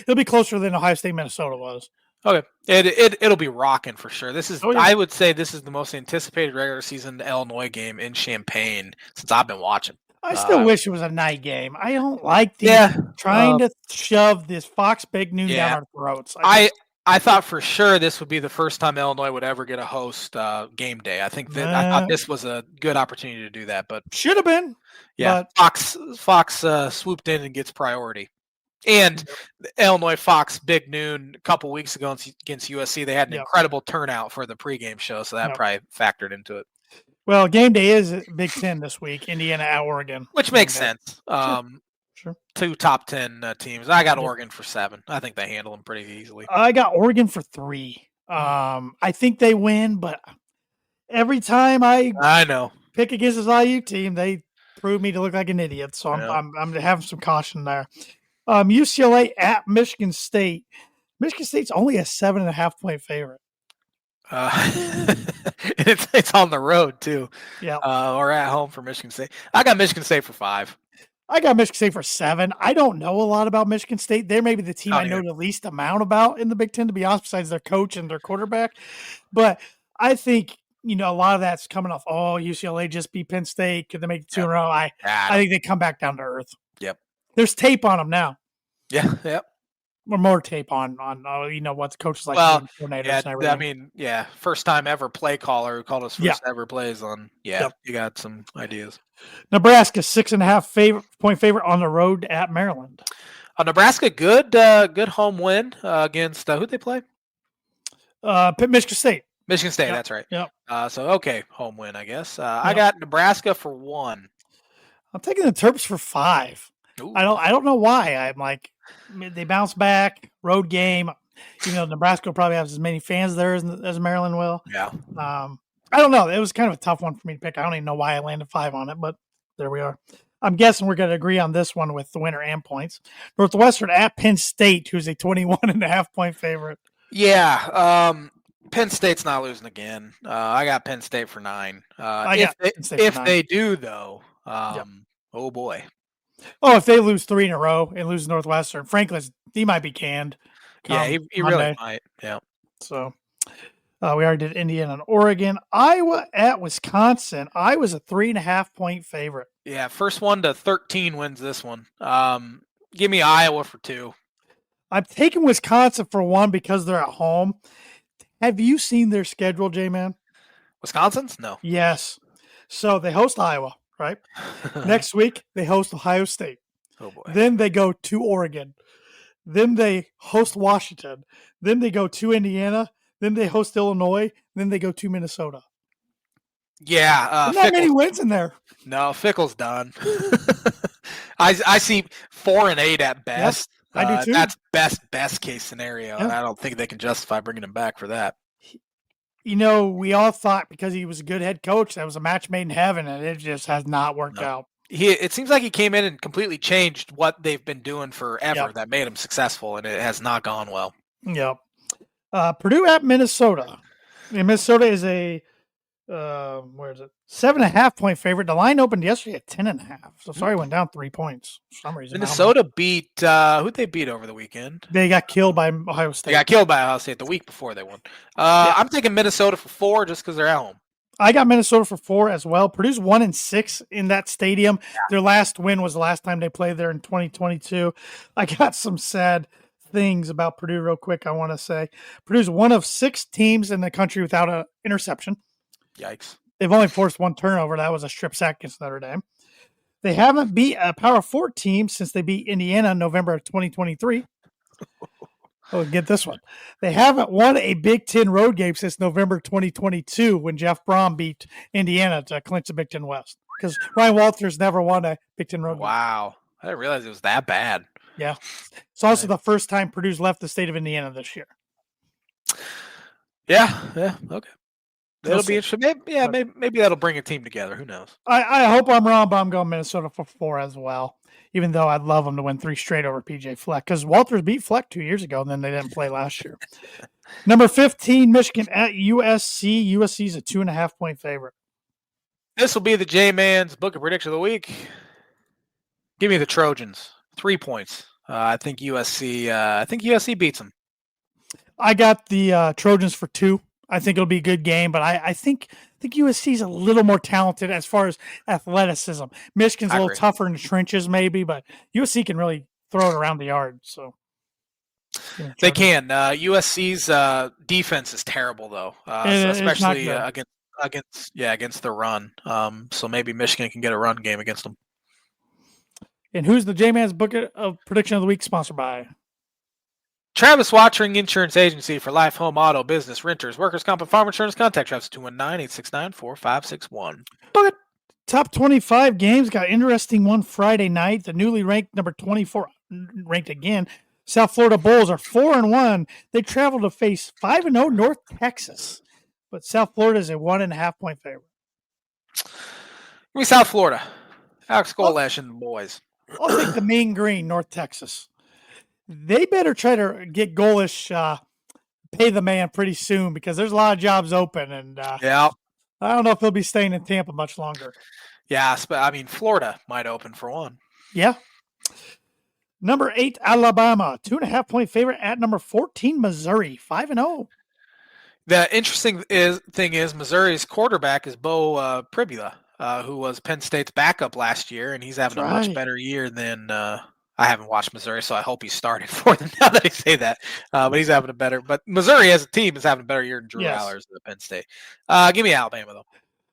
It'll be closer than Ohio State Minnesota was. Okay, it'll be rocking for sure. This is I would say this is the most anticipated regular season Illinois game in Champaign since I've been watching. I still wish it was a night game. I don't like trying to shove this Fox big noon down our throats. I thought for sure this would be the first time Illinois would ever get a host game day. I think that I thought this was a good opportunity to do that, but should have been. Yeah, Fox swooped in and gets priority. And Illinois Fox big noon a couple weeks ago against USC, they had an incredible turnout for the pregame show, so that probably factored into it. Well, game day is Big Ten this week, Indiana at Oregon. Which makes sense. Sure. 2 top 10 teams. I got Oregon for 7. I think they handle them pretty easily. I got Oregon for 3. I think they win, but every time I know pick against this IU team, they prove me to look like an idiot. So Yeah. I'm having some caution there. UCLA at Michigan State. Michigan State's only a 7.5-point favorite. It's on the road too. Yeah. Or at home for Michigan State. I got Michigan State for 5. I got Michigan State for 7. I don't know a lot about Michigan State. They're maybe the team I know Either. the least amount about in the Big Ten, to be honest, besides their coach and their quarterback. But I think, a lot of that's coming off, UCLA just beat Penn State. Could they make it 2 in a row? I think they come back down to earth. Yep. There's tape on them now. Yeah, yep. Or more tape on what the coaches like. Well, coordinators yeah, and everything. I mean, first time ever play caller who called us first ever plays on. Yeah, Yep. You got some ideas. Nebraska 6.5-point favorite on the road at Maryland. Nebraska, good home win against who'd they play? Michigan State. Michigan State, that's right. Yep. So okay, home win, I guess. I got Nebraska for 1. I'm taking the Terps for 5. Ooh. I don't know why. I'm like, they bounce back, road game. Even though Nebraska will probably have as many fans there as Maryland will. Yeah. I don't know. It was kind of a tough one for me to pick. I don't even know why I landed 5 on it, but there we are. I'm guessing we're going to agree on this one with the winner and points. Northwestern at Penn State, who's a 21.5-point favorite. Yeah. Penn State's not losing again. I got Penn State for 9. If they do, though, oh boy. Oh, if they lose 3 in a row and lose Northwestern, frankly, he might be canned. Yeah, he really might. Yeah. So we already did Indiana and Oregon. Iowa at Wisconsin. Iowa's a 3.5-point favorite. Yeah, first 1 to 13 wins this one. Give me Iowa for 2. I'm taking Wisconsin for 1 because they're at home. Have you seen their schedule, J-Man? Wisconsin's? No. Yes. So they host Iowa, right? Next week, they host Ohio State. Oh, boy. Then they go to Oregon. Then they host Washington. Then they go to Indiana. Then they host Illinois. Then they go to Minnesota. Yeah. Not many wins in there. No, Fickle's done. I see 4 and 8 at best. Yep. I do too. That's best case scenario. Yeah. And I don't think they can justify bringing him back for that. We all thought because he was a good head coach, that was a match made in heaven, and it just has not worked out. It seems like he came in and completely changed what they've been doing forever that made him successful, and it has not gone well. Yep. Purdue at Minnesota. And Minnesota is a 7.5-point favorite. The line opened yesterday at 10.5. So sorry, went down 3 points for some reason. Minnesota beat who'd they beat over the weekend? They got killed by Ohio State. They got killed by Ohio State the week before they won. I'm taking Minnesota for 4 just because they're at home. I got Minnesota for 4 as well. Purdue's 1-6 in that stadium. Yeah. Their last win was the last time they played there in 2022. I got some sad things about Purdue real quick. I want to say Purdue's one of 6 teams in the country without an interception. Yikes. They've only forced 1 turnover. That was a strip sack against Notre Dame. They haven't beat a Power 4 team since they beat Indiana in November of 2023. Oh, get this one. They haven't won a Big Ten road game since November 2022 when Jeff Brom beat Indiana to clinch the Big Ten West. Because Ryan Walters never won a Big Ten road game. Wow. I didn't realize it was that bad. Yeah. It's also the first time Purdue's left the state of Indiana this year. Yeah. Okay. That'll be interesting. Maybe that'll bring a team together. Who knows? I hope I'm wrong, but I'm going Minnesota for 4 as well. Even though I'd love them to win 3 straight over PJ Fleck, because Walters beat Fleck 2 years ago, and then they didn't play last year. Number 15, Michigan at USC. USC's a 2.5-point favorite. This will be the J-Man's Book of Prediction of the Week. Give me the Trojans. 3 points. I think USC beats them. I got the Trojans for 2. I think it'll be a good game, but I think USC is a little more talented as far as athleticism. Michigan's a little tougher in the trenches, maybe, but USC can really throw it around the yard. So they can. USC's defense is terrible, though, especially against the run. So maybe Michigan can get a run game against them. And who's the J-Man's Book of Prediction of the Week sponsored by? Travis Watering Insurance Agency for life, home, auto, business, renters, workers' comp, and farm insurance. Contact Travis 219-869-4561. But top 25 games got interesting one Friday night. The newly ranked number 24, ranked again, South Florida Bulls are 4-1. They travel to face 5-0 North Texas. But South Florida is a 1.5-point favorite. Give me South Florida. Alex Golash and the boys. I'll take the Mean Green, North Texas. They better try to get Golish pay the man pretty soon because there's a lot of jobs open, and Yeah. I don't know if he'll be staying in Tampa much longer. Yeah, I mean, Florida might open for one. Yeah. Number 8, Alabama, 2.5-point favorite at number 14, Missouri, 5-0. The interesting thing is Missouri's quarterback is Bo Pribula, who was Penn State's backup last year, and he's having a much better year than I haven't watched Missouri, so I hope he started for them now that I say that. But he's having a better – but Missouri as a team is having a better year than Drew Allers at Penn State. Give me Alabama, though.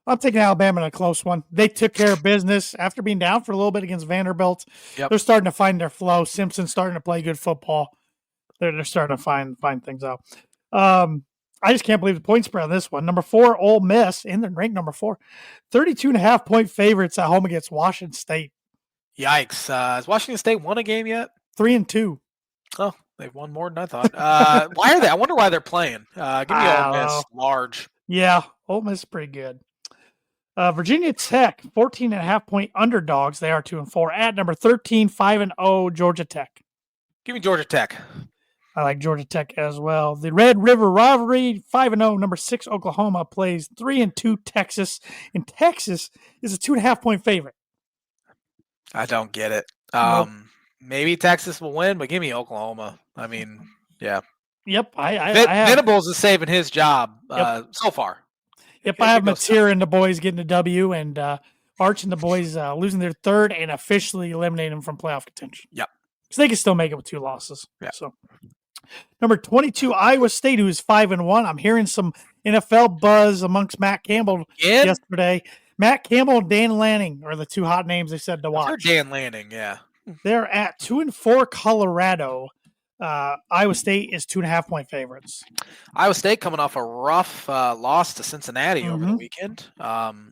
I'm taking Alabama in a close one. They took care of business after being down for a little bit against Vanderbilt. Yep. They're starting to find their flow. Simpson's starting to play good football. They're starting to find things out. I just can't believe the point spread on this one. Number 4, Ole Miss, and they're ranked number 4. 32.5-point favorites at home against Washington State. Yikes. Has Washington State won a game yet? 3-2. Oh, they've won more than I thought. Why are they? I wonder why they're playing. Give me Ole Miss, large. Yeah, Ole Miss is pretty good. Virginia Tech, 14.5-point underdogs. They are 2-4 at number 13, 5-0, Georgia Tech. Give me Georgia Tech. I like Georgia Tech as well. The Red River Rivalry, 5-0, number 6, Oklahoma plays 3-2, Texas. And Texas is a 2.5-point favorite. I don't get it. Nope. Maybe Texas will win, but give me Oklahoma. I mean, yeah. Yep. Venables is saving his job so far. Yep, I have Mateer and the boys getting a W, and Arch and the boys losing their third and officially eliminating them from playoff contention. Yep. So they can still make it with 2 losses. Yeah. So, number 22, Iowa State, who is 5-1. I'm hearing some NFL buzz amongst Matt Campbell yesterday. Matt Campbell and Dan Lanning are the 2 hot names they said to watch. Dan Lanning, yeah. They're at 2-4 Colorado. Iowa State is 2.5-point favorites. Iowa State coming off a rough loss to Cincinnati over the weekend.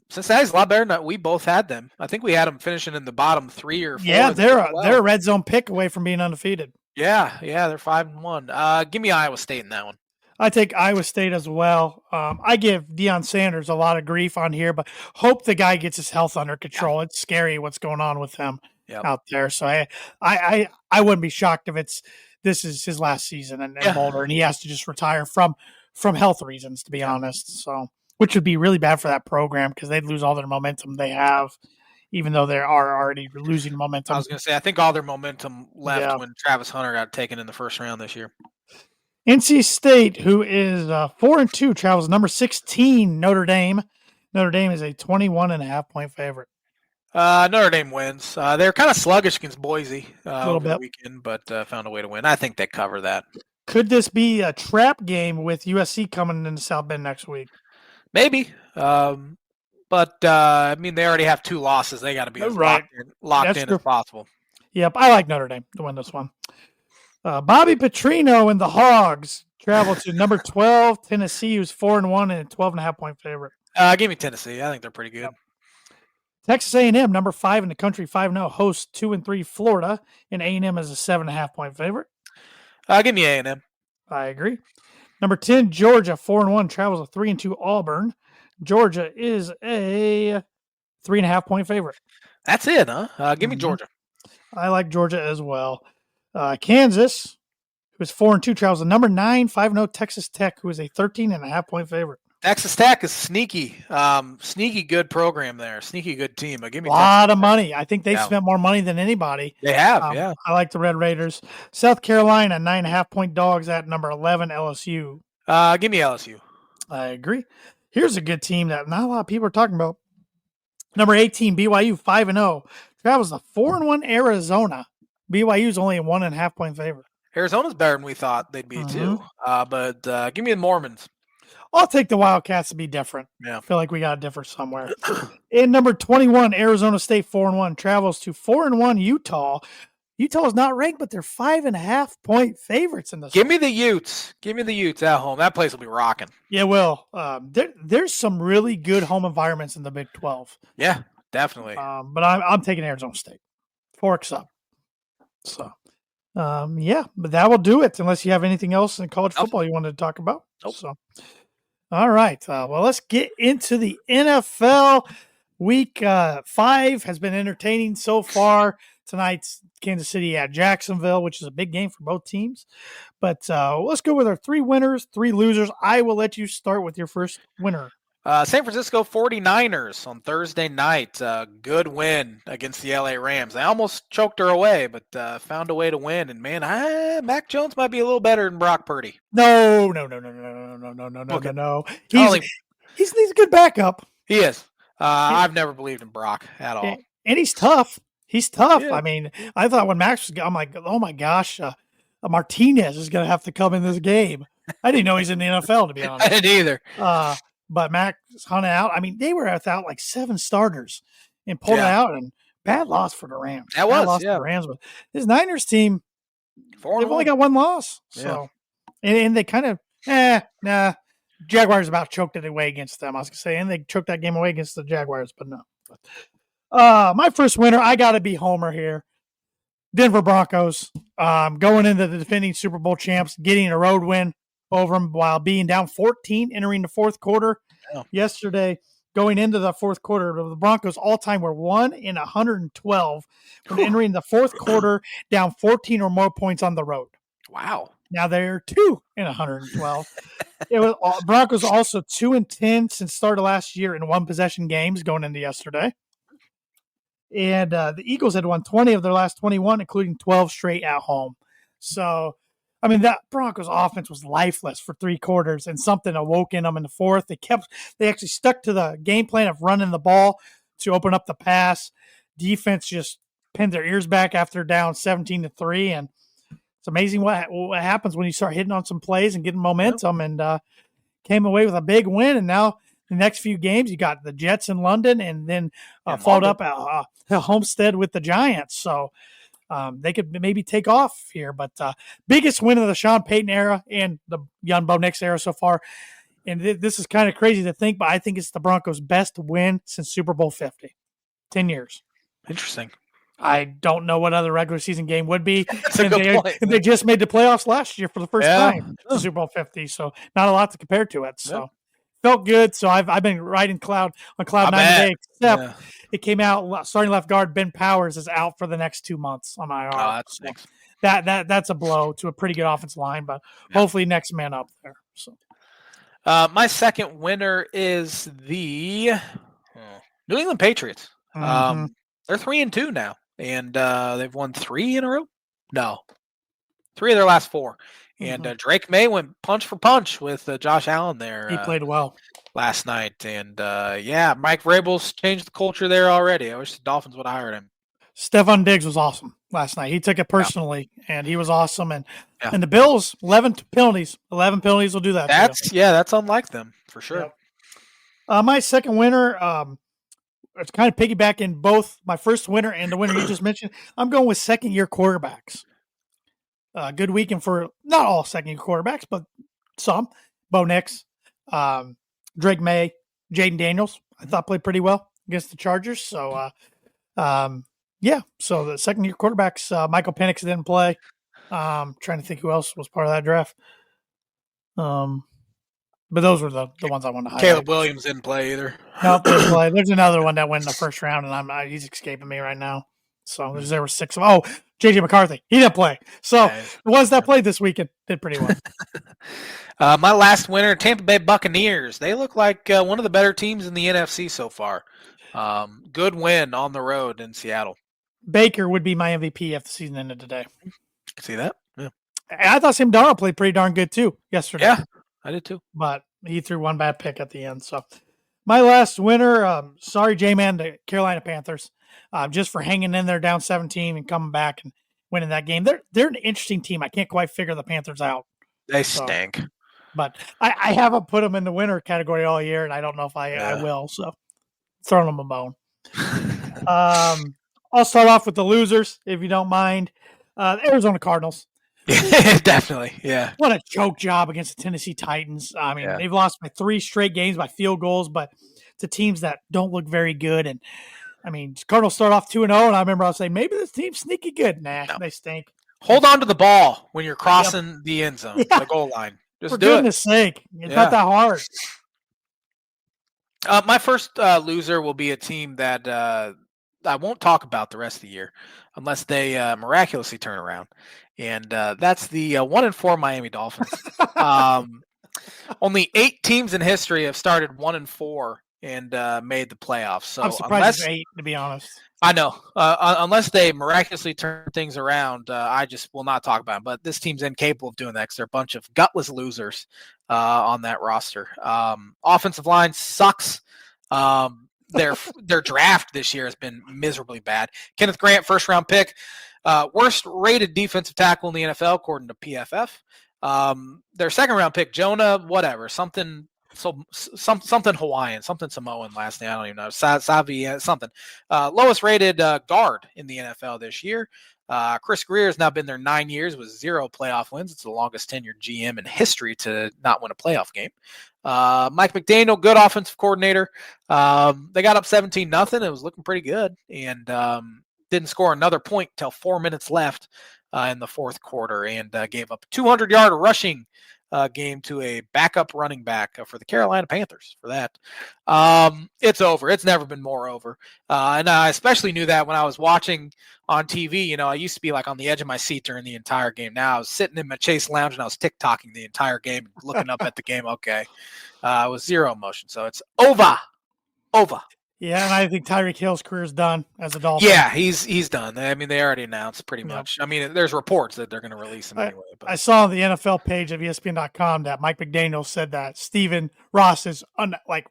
Cincinnati's a lot better than we both had them. I think we had them finishing in the bottom 3 or 4. Yeah, they're a red zone pick away from being undefeated. Yeah, they're 5-1. Give me Iowa State in that one. I take Iowa State as well. I give Deion Sanders a lot of grief on here, but hope the guy gets his health under control. Yeah. It's scary what's going on with him out there. So I wouldn't be shocked if this is his last season in Boulder, and he has to just retire from health reasons, to be honest. So, which would be really bad for that program because they'd lose all their momentum they have, even though they are already losing momentum. I was going to say, I think all their momentum left when Travis Hunter got taken in the first round this year. NC State, who is 4-2, travels number 16, Notre Dame. Notre Dame is a 21.5-point favorite. Notre Dame wins. They're kind of sluggish against Boise over bit. the weekend, but found a way to win. I think they cover that. Could this be a trap game with USC coming into South Bend next week? Maybe. But I mean, they already have 2 losses. They got to be as locked in as possible. Yep, I like Notre Dame to win this one. Bobby Petrino and the Hogs travel to number 12, Tennessee, who's 4-1 and a 12.5-point favorite. Give me Tennessee. I think they're pretty good. Yep. Texas A&M, number 5 in the country, 5-0, hosts 2-3 Florida, and A&M is a 7.5-point favorite. Give me A&M. I agree. Number 10, Georgia, 4-1, travels to 3-2 Auburn. Georgia is a 3.5-point favorite. That's it, huh? Give me Georgia. I like Georgia as well. Kansas, who is 4-2, travels to number 9, 5-0 Texas Tech, who is a 13.5-point favorite. Texas Tech is sneaky good program there. Sneaky good team. But give me a lot of money. I think they've spent more money than anybody. They have, I like the Red Raiders. South Carolina, 9.5-point dogs at number 11 LSU. Give me LSU. I agree. Here's a good team that not a lot of people are talking about. Number 18, BYU, 5-0. Travels to 4-1 Arizona. BYU's only a 1.5-point favorite. Arizona's better than we thought they'd be too. But give me the Mormons. I'll take the Wildcats to be different. Yeah. I feel like we got to differ somewhere. In number 21, Arizona State 4-1 travels to 4-1 Utah. Utah is not ranked, but they're 5.5-point favorites in this. Give me the Utes. Give me the Utes at home. That place will be rocking. Yeah, will. There's some really good home environments in the Big 12. Yeah, definitely. But I'm taking Arizona State. Forks up. So, but that will do it. Unless you have anything else in college football you wanted to talk about. Nope. So, all right. Well, let's get into the NFL. Week 5 has been entertaining so far. Tonight's Kansas City at Jacksonville, which is a big game for both teams. But let's go with our 3 winners, 3 losers. I will let you start with your first winner. San Francisco 49ers on Thursday night. Good win against the LA Rams. They almost choked her away, but found a way to win. And, man, Mac Jones might be a little better than Brock Purdy. No. He's a good backup. He is. I've never believed in Brock at all. And he's tough. He's tough. Yeah. I mean, I thought when Max was, I'm like, oh my gosh, Martinez is going to have to come in this game. I didn't know he's in the NFL, to be honest. I didn't either. But Max hunted out. I mean, they were without like 7 starters and pulled it out, and bad loss for the Rams. That bad was, loss for the Rams. But his Niners team, they've only got 1 loss. So, and they kind of, nah. Jaguars about choked it away against them. I was going to say, and they choked that game away against the Jaguars, but no. My first winner, I got to be Homer here. Denver Broncos, going into the defending Super Bowl champs, getting a road win over them while being down 14, entering the fourth quarter. Yesterday, going into the fourth quarter, the Broncos all-time were 1 in 112 when entering the fourth quarter, down 14 or more points on the road. Wow. Now they're 2 in 112. It was Broncos also 2-10 since start of last year in 1-possession games going into yesterday. And the Eagles had won 20 of their last 21, including 12 straight at home. So, I mean, that Broncos offense was lifeless for 3 quarters, and something awoke in them in the fourth. They actually stuck to the game plan of running the ball to open up the pass. Defense just pinned their ears back after down 17-3, and it's amazing what happens when you start hitting on some plays and getting momentum, and came away with a big win. And now the next few games, you got the Jets in London, and then followed up Homestead with the Giants. So they could maybe take off here. But biggest win of the Sean Payton era and the Jan Bo Nix era so far. And this is kind of crazy to think, but I think it's the Broncos' best win since Super Bowl 50. 10 years. Interesting. I don't know what other regular season game would be. That's a good point. And they just made the playoffs last year for the first time to Super Bowl 50. So not a lot to compare to it. So felt good. So I've been riding cloud 9 today, except it came out starting left guard Ben Powers is out for the next 2 months on IR. Oh, so that's a blow to a pretty good offensive line, but hopefully next man up there. So my second winner is the New England Patriots. Mm-hmm. They're 3-2 now, and they've won 3 in a row. No, 3 of their last 4. And Drake May went punch for punch with Josh Allen there. He played well last night, and Mike Vrabel's changed the culture there already. I wish the Dolphins would have hired him. Stephon Diggs was awesome last night. He took it personally, and he was awesome. And the Bills, 11 penalties. 11 penalties will do that. That's unlike them for sure. Yep. My second winner, it's kind of piggybacking both my first winner and the winner you just mentioned. I'm going with second-year quarterbacks. Good weekend for not all second-year quarterbacks, but some. Bo Nix, Drake May, Jaden Daniels, I thought played pretty well against the Chargers. So, so the second-year quarterbacks, Michael Penix didn't play. Trying to think who else was part of that draft. But those were the ones I wanted to highlight. Caleb Williams didn't play either. No, didn't play. There's another one that went in the first round, and he's escaping me right now. So there were 6 of them. Oh, J.J. McCarthy. He didn't play. So the ones that played this weekend did pretty well. My last winner, Tampa Bay Buccaneers. They look like one of the better teams in the NFC so far. Good win on the road in Seattle. Baker would be my MVP if the season ended today. See that? Yeah. I thought Sam Darnold played pretty darn good too yesterday. Yeah, I did too. But he threw one bad pick at the end. So my last winner, sorry, J-Man, the Carolina Panthers, just for hanging in there down 17 and coming back and winning that game. They're an interesting team. I can't quite figure the Panthers out. They stink. But I haven't put them in the winner category all year, and I don't know if I will. So throwing them a bone. I'll start off with the losers, if you don't mind. The Arizona Cardinals. Definitely, yeah. What a choke job against the Tennessee Titans. I mean, they've lost by 3 straight games by field goals, but to teams that don't look very good. And, I mean, Cardinals start off 2-0, and I remember I was saying, maybe this team's sneaky good. Nah, they stink. Hold on to the ball when you're crossing the end zone, the goal line. Just For do it. goodness sake. It's not that hard. My first loser will be a team that I won't talk about the rest of the year unless they miraculously turn around, and that's the 1-4 Miami Dolphins. Um, Only 8 teams in history have started 1-4 and made the playoffs. I'm So surprised it's unless 8, to be honest. I know, unless they miraculously turn things around, I just will not talk about them. But this team's incapable of doing that because they're a bunch of gutless losers on that roster. Offensive line sucks. Their draft this year has been miserably bad. Kenneth Grant, first round pick, worst rated defensive tackle in the NFL according to PFF. Their second round pick, Jonah, whatever, something Hawaiian, something Samoan last name. I don't even know. Savi, something. Lowest rated guard in the NFL this year. Chris Greer has now been there 9 years with 0 playoff wins. It's the longest tenured GM in history to not win a playoff game. Mike McDaniel, good offensive coordinator. They got up 17-0. It was looking pretty good, and didn't score another point till 4 minutes left in the fourth quarter, and gave up a 200-yard rushing game to a backup running back for the Carolina Panthers for that. It's over. It's never been more over. And I especially knew that when I was watching on TV. You know, I used to be like on the edge of my seat during the entire game. Now I was sitting in my Chase Lounge and I was TikToking the entire game, looking up at the game. Okay. It was zero emotion. So it's over. Over. Yeah, and I think Tyreek Hill's career is done as a Dolphin. Yeah, he's done. I mean, they already announced pretty much. I mean, there's reports that they're going to release him anyway. But I saw on the NFL page of ESPN.com that Mike McDaniel said that Stephen Ross is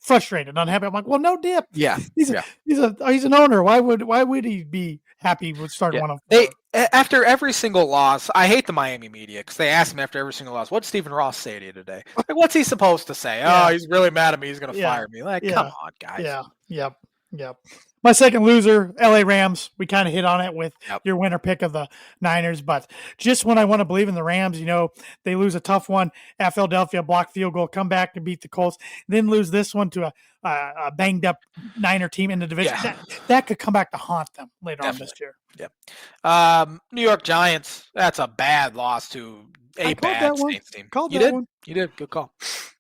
frustrated, unhappy. I'm like, well, no dip. Yeah, he's an owner. Why would he be happy with starting 1-4? After every single loss, I hate the Miami media because they ask him after every single loss, "What did Stephen Ross say to you today?" Like, what's he supposed to say? Yeah. Oh, he's really mad at me. He's going to fire me. Like, come on, guys. Yeah. Yep. My second loser, LA Rams. We kind of hit on it with your winner pick of the Niners, but just when I want to believe in the Rams, they lose a tough one at Philadelphia, block field goal, come back and beat the Colts, then lose this one to a banged up Niner team in the division. Yeah. That could come back to haunt them later on this year. Yeah. New York Giants. That's a bad loss to a bad Saints team. You did? You did. Good call.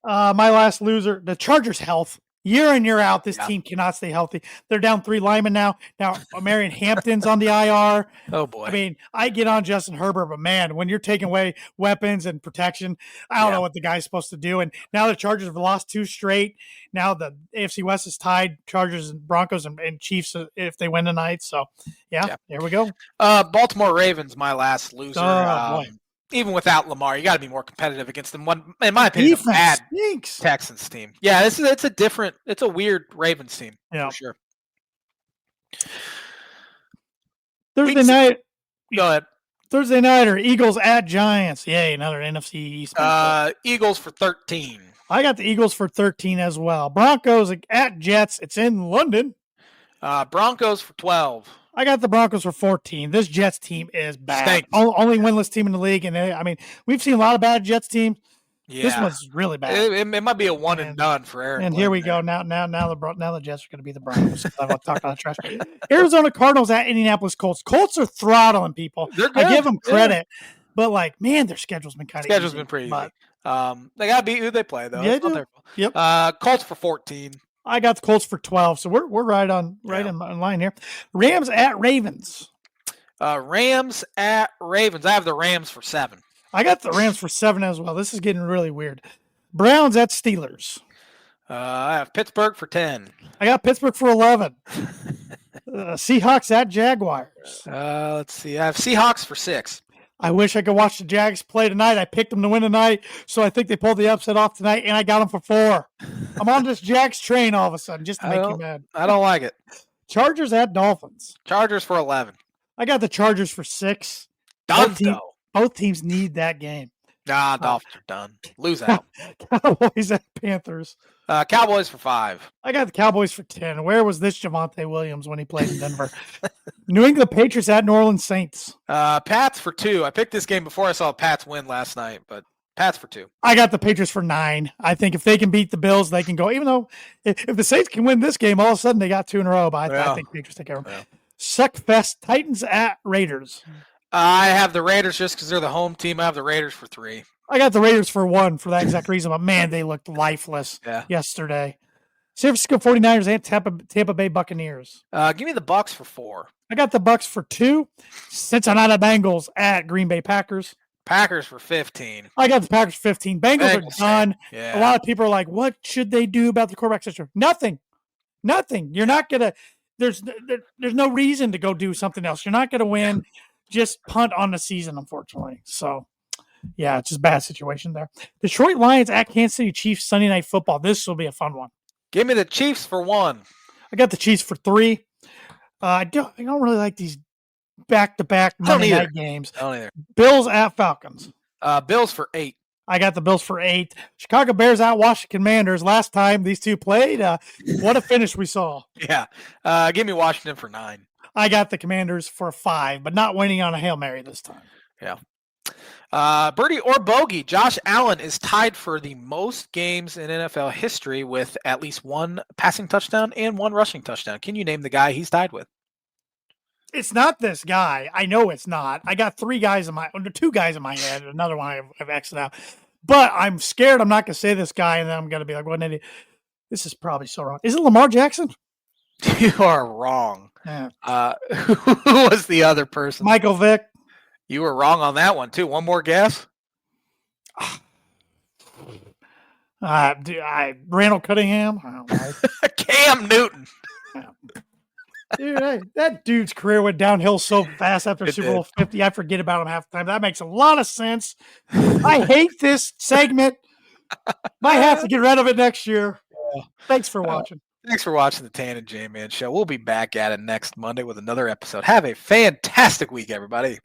My last loser, the Chargers' health. Year in, year out, this team cannot stay healthy. They're down 3 linemen now. Now, Marion Hampton's on the IR. Oh, boy. I mean, I get on Justin Herbert, but, man, when you're taking away weapons and protection, I don't know what the guy's supposed to do. And now the Chargers have lost 2 straight. Now the AFC West is tied, Chargers and Broncos and Chiefs if they win tonight. So, there we go. Baltimore Ravens, my last loser. Oh, boy. Even without Lamar, you got to be more competitive against them. One, in my opinion, a bad Texans team. Yeah, it's a weird Ravens team for sure. Thursday night. Go ahead. Thursday night or Eagles at Giants. Yay, another NFC East. Eagles for 13. I got the Eagles for 13 as well. Broncos at Jets. It's in London. Broncos for 12. I got the Broncos for 14. This Jets team is bad. Only winless team in the league. And I mean, we've seen a lot of bad Jets teams. Yeah. This one's really bad. It might be a one and done for Aaron. And here we go. Now the Jets are going to be the Broncos. I want to talk about trash. Arizona Cardinals at Indianapolis Colts. Colts are throttling people. I give them credit. But, man, their schedule's been kind of Schedule's been pretty easy. They got to beat who they play, though. Yeah, Yep. Colts for 14. I got the Colts for 12, so we're right in line here. Rams at Ravens. Rams at Ravens. I have the Rams for 7. I got the Rams for 7 as well. This is getting really weird. Browns at Steelers. I have Pittsburgh for 10. I got Pittsburgh for 11. Seahawks at Jaguars. Let's see. I have Seahawks for 6. I wish I could watch the Jags play tonight. I picked them to win tonight, so I think they pulled the upset off tonight, and I got them for 4. I'm on this Jags train all of a sudden just to make you mad. I don't like it. Chargers at Dolphins. Chargers for 11. I got the Chargers for 6. Done, both teams need that game. Nah, Dolphins are done. Lose out. Cowboys at Panthers. Cowboys for 5. I got the Cowboys for 10. Where was this Javonte Williams when he played in Denver? New England Patriots at New Orleans Saints. Pats for 2. I picked this game before I saw Pats win last night, but Pats for 2. I got the Patriots for 9. I think if they can beat the Bills, they can go. Even though if the Saints can win this game, all of a sudden they got 2 in a row. But I think Patriots take care of them. Yeah. Suckfest Titans at Raiders. I have the Raiders just because they're the home team. I have the Raiders for 3. I got the Raiders for 1 for that exact reason. But, man, they looked lifeless yesterday. San Francisco 49ers and Tampa Bay Buccaneers. Give me the Bucks for 4. I got the Bucks for 2. Cincinnati Bengals at Green Bay Packers. Packers for 15. I got the Packers for 15. Bengals are done. Yeah. A lot of people are like, what should they do about the quarterback situation? Nothing. You're not going to – there's no reason to go do something else. You're not going to win. Just punt on the season, unfortunately. So, yeah, it's just a bad situation there. Detroit Lions at Kansas City Chiefs Sunday Night Football. This will be a fun one. Give me the Chiefs for 1. I got the Chiefs for 3. I don't really like these back-to-back Monday night games. I don't either. Bills at Falcons. Bills for 8. I got the Bills for 8. Chicago Bears at Washington Commanders. Last time these two played, what a finish we saw. Yeah. Give me Washington for 9. I got the Commanders for 5, but not winning on a Hail Mary this time. Yeah. Birdie or bogey, Josh Allen is tied for the most games in NFL history with at least 1 passing touchdown and 1 rushing touchdown. Can you name the guy he's tied with? It's not this guy. I know it's not. I got 2 guys in my head. Another one I've exited out. But I'm scared I'm not going to say this guy, and then I'm going to be like, what an idiot. This is probably so wrong. Is it Lamar Jackson? You are wrong. Yeah. Who was the other person? Michael Vick. You were wrong on that one, too. One more guess? Randall Cunningham. I don't know. Cam Newton. Dude, that dude's career went downhill so fast after Super Bowl 50. I forget about him half the time. That makes a lot of sense. I hate this segment. Might have to get rid of it next year. Thanks for watching. Thanks for watching the Tan and J-Man Show. We'll be back at it next Monday with another episode. Have a fantastic week, everybody.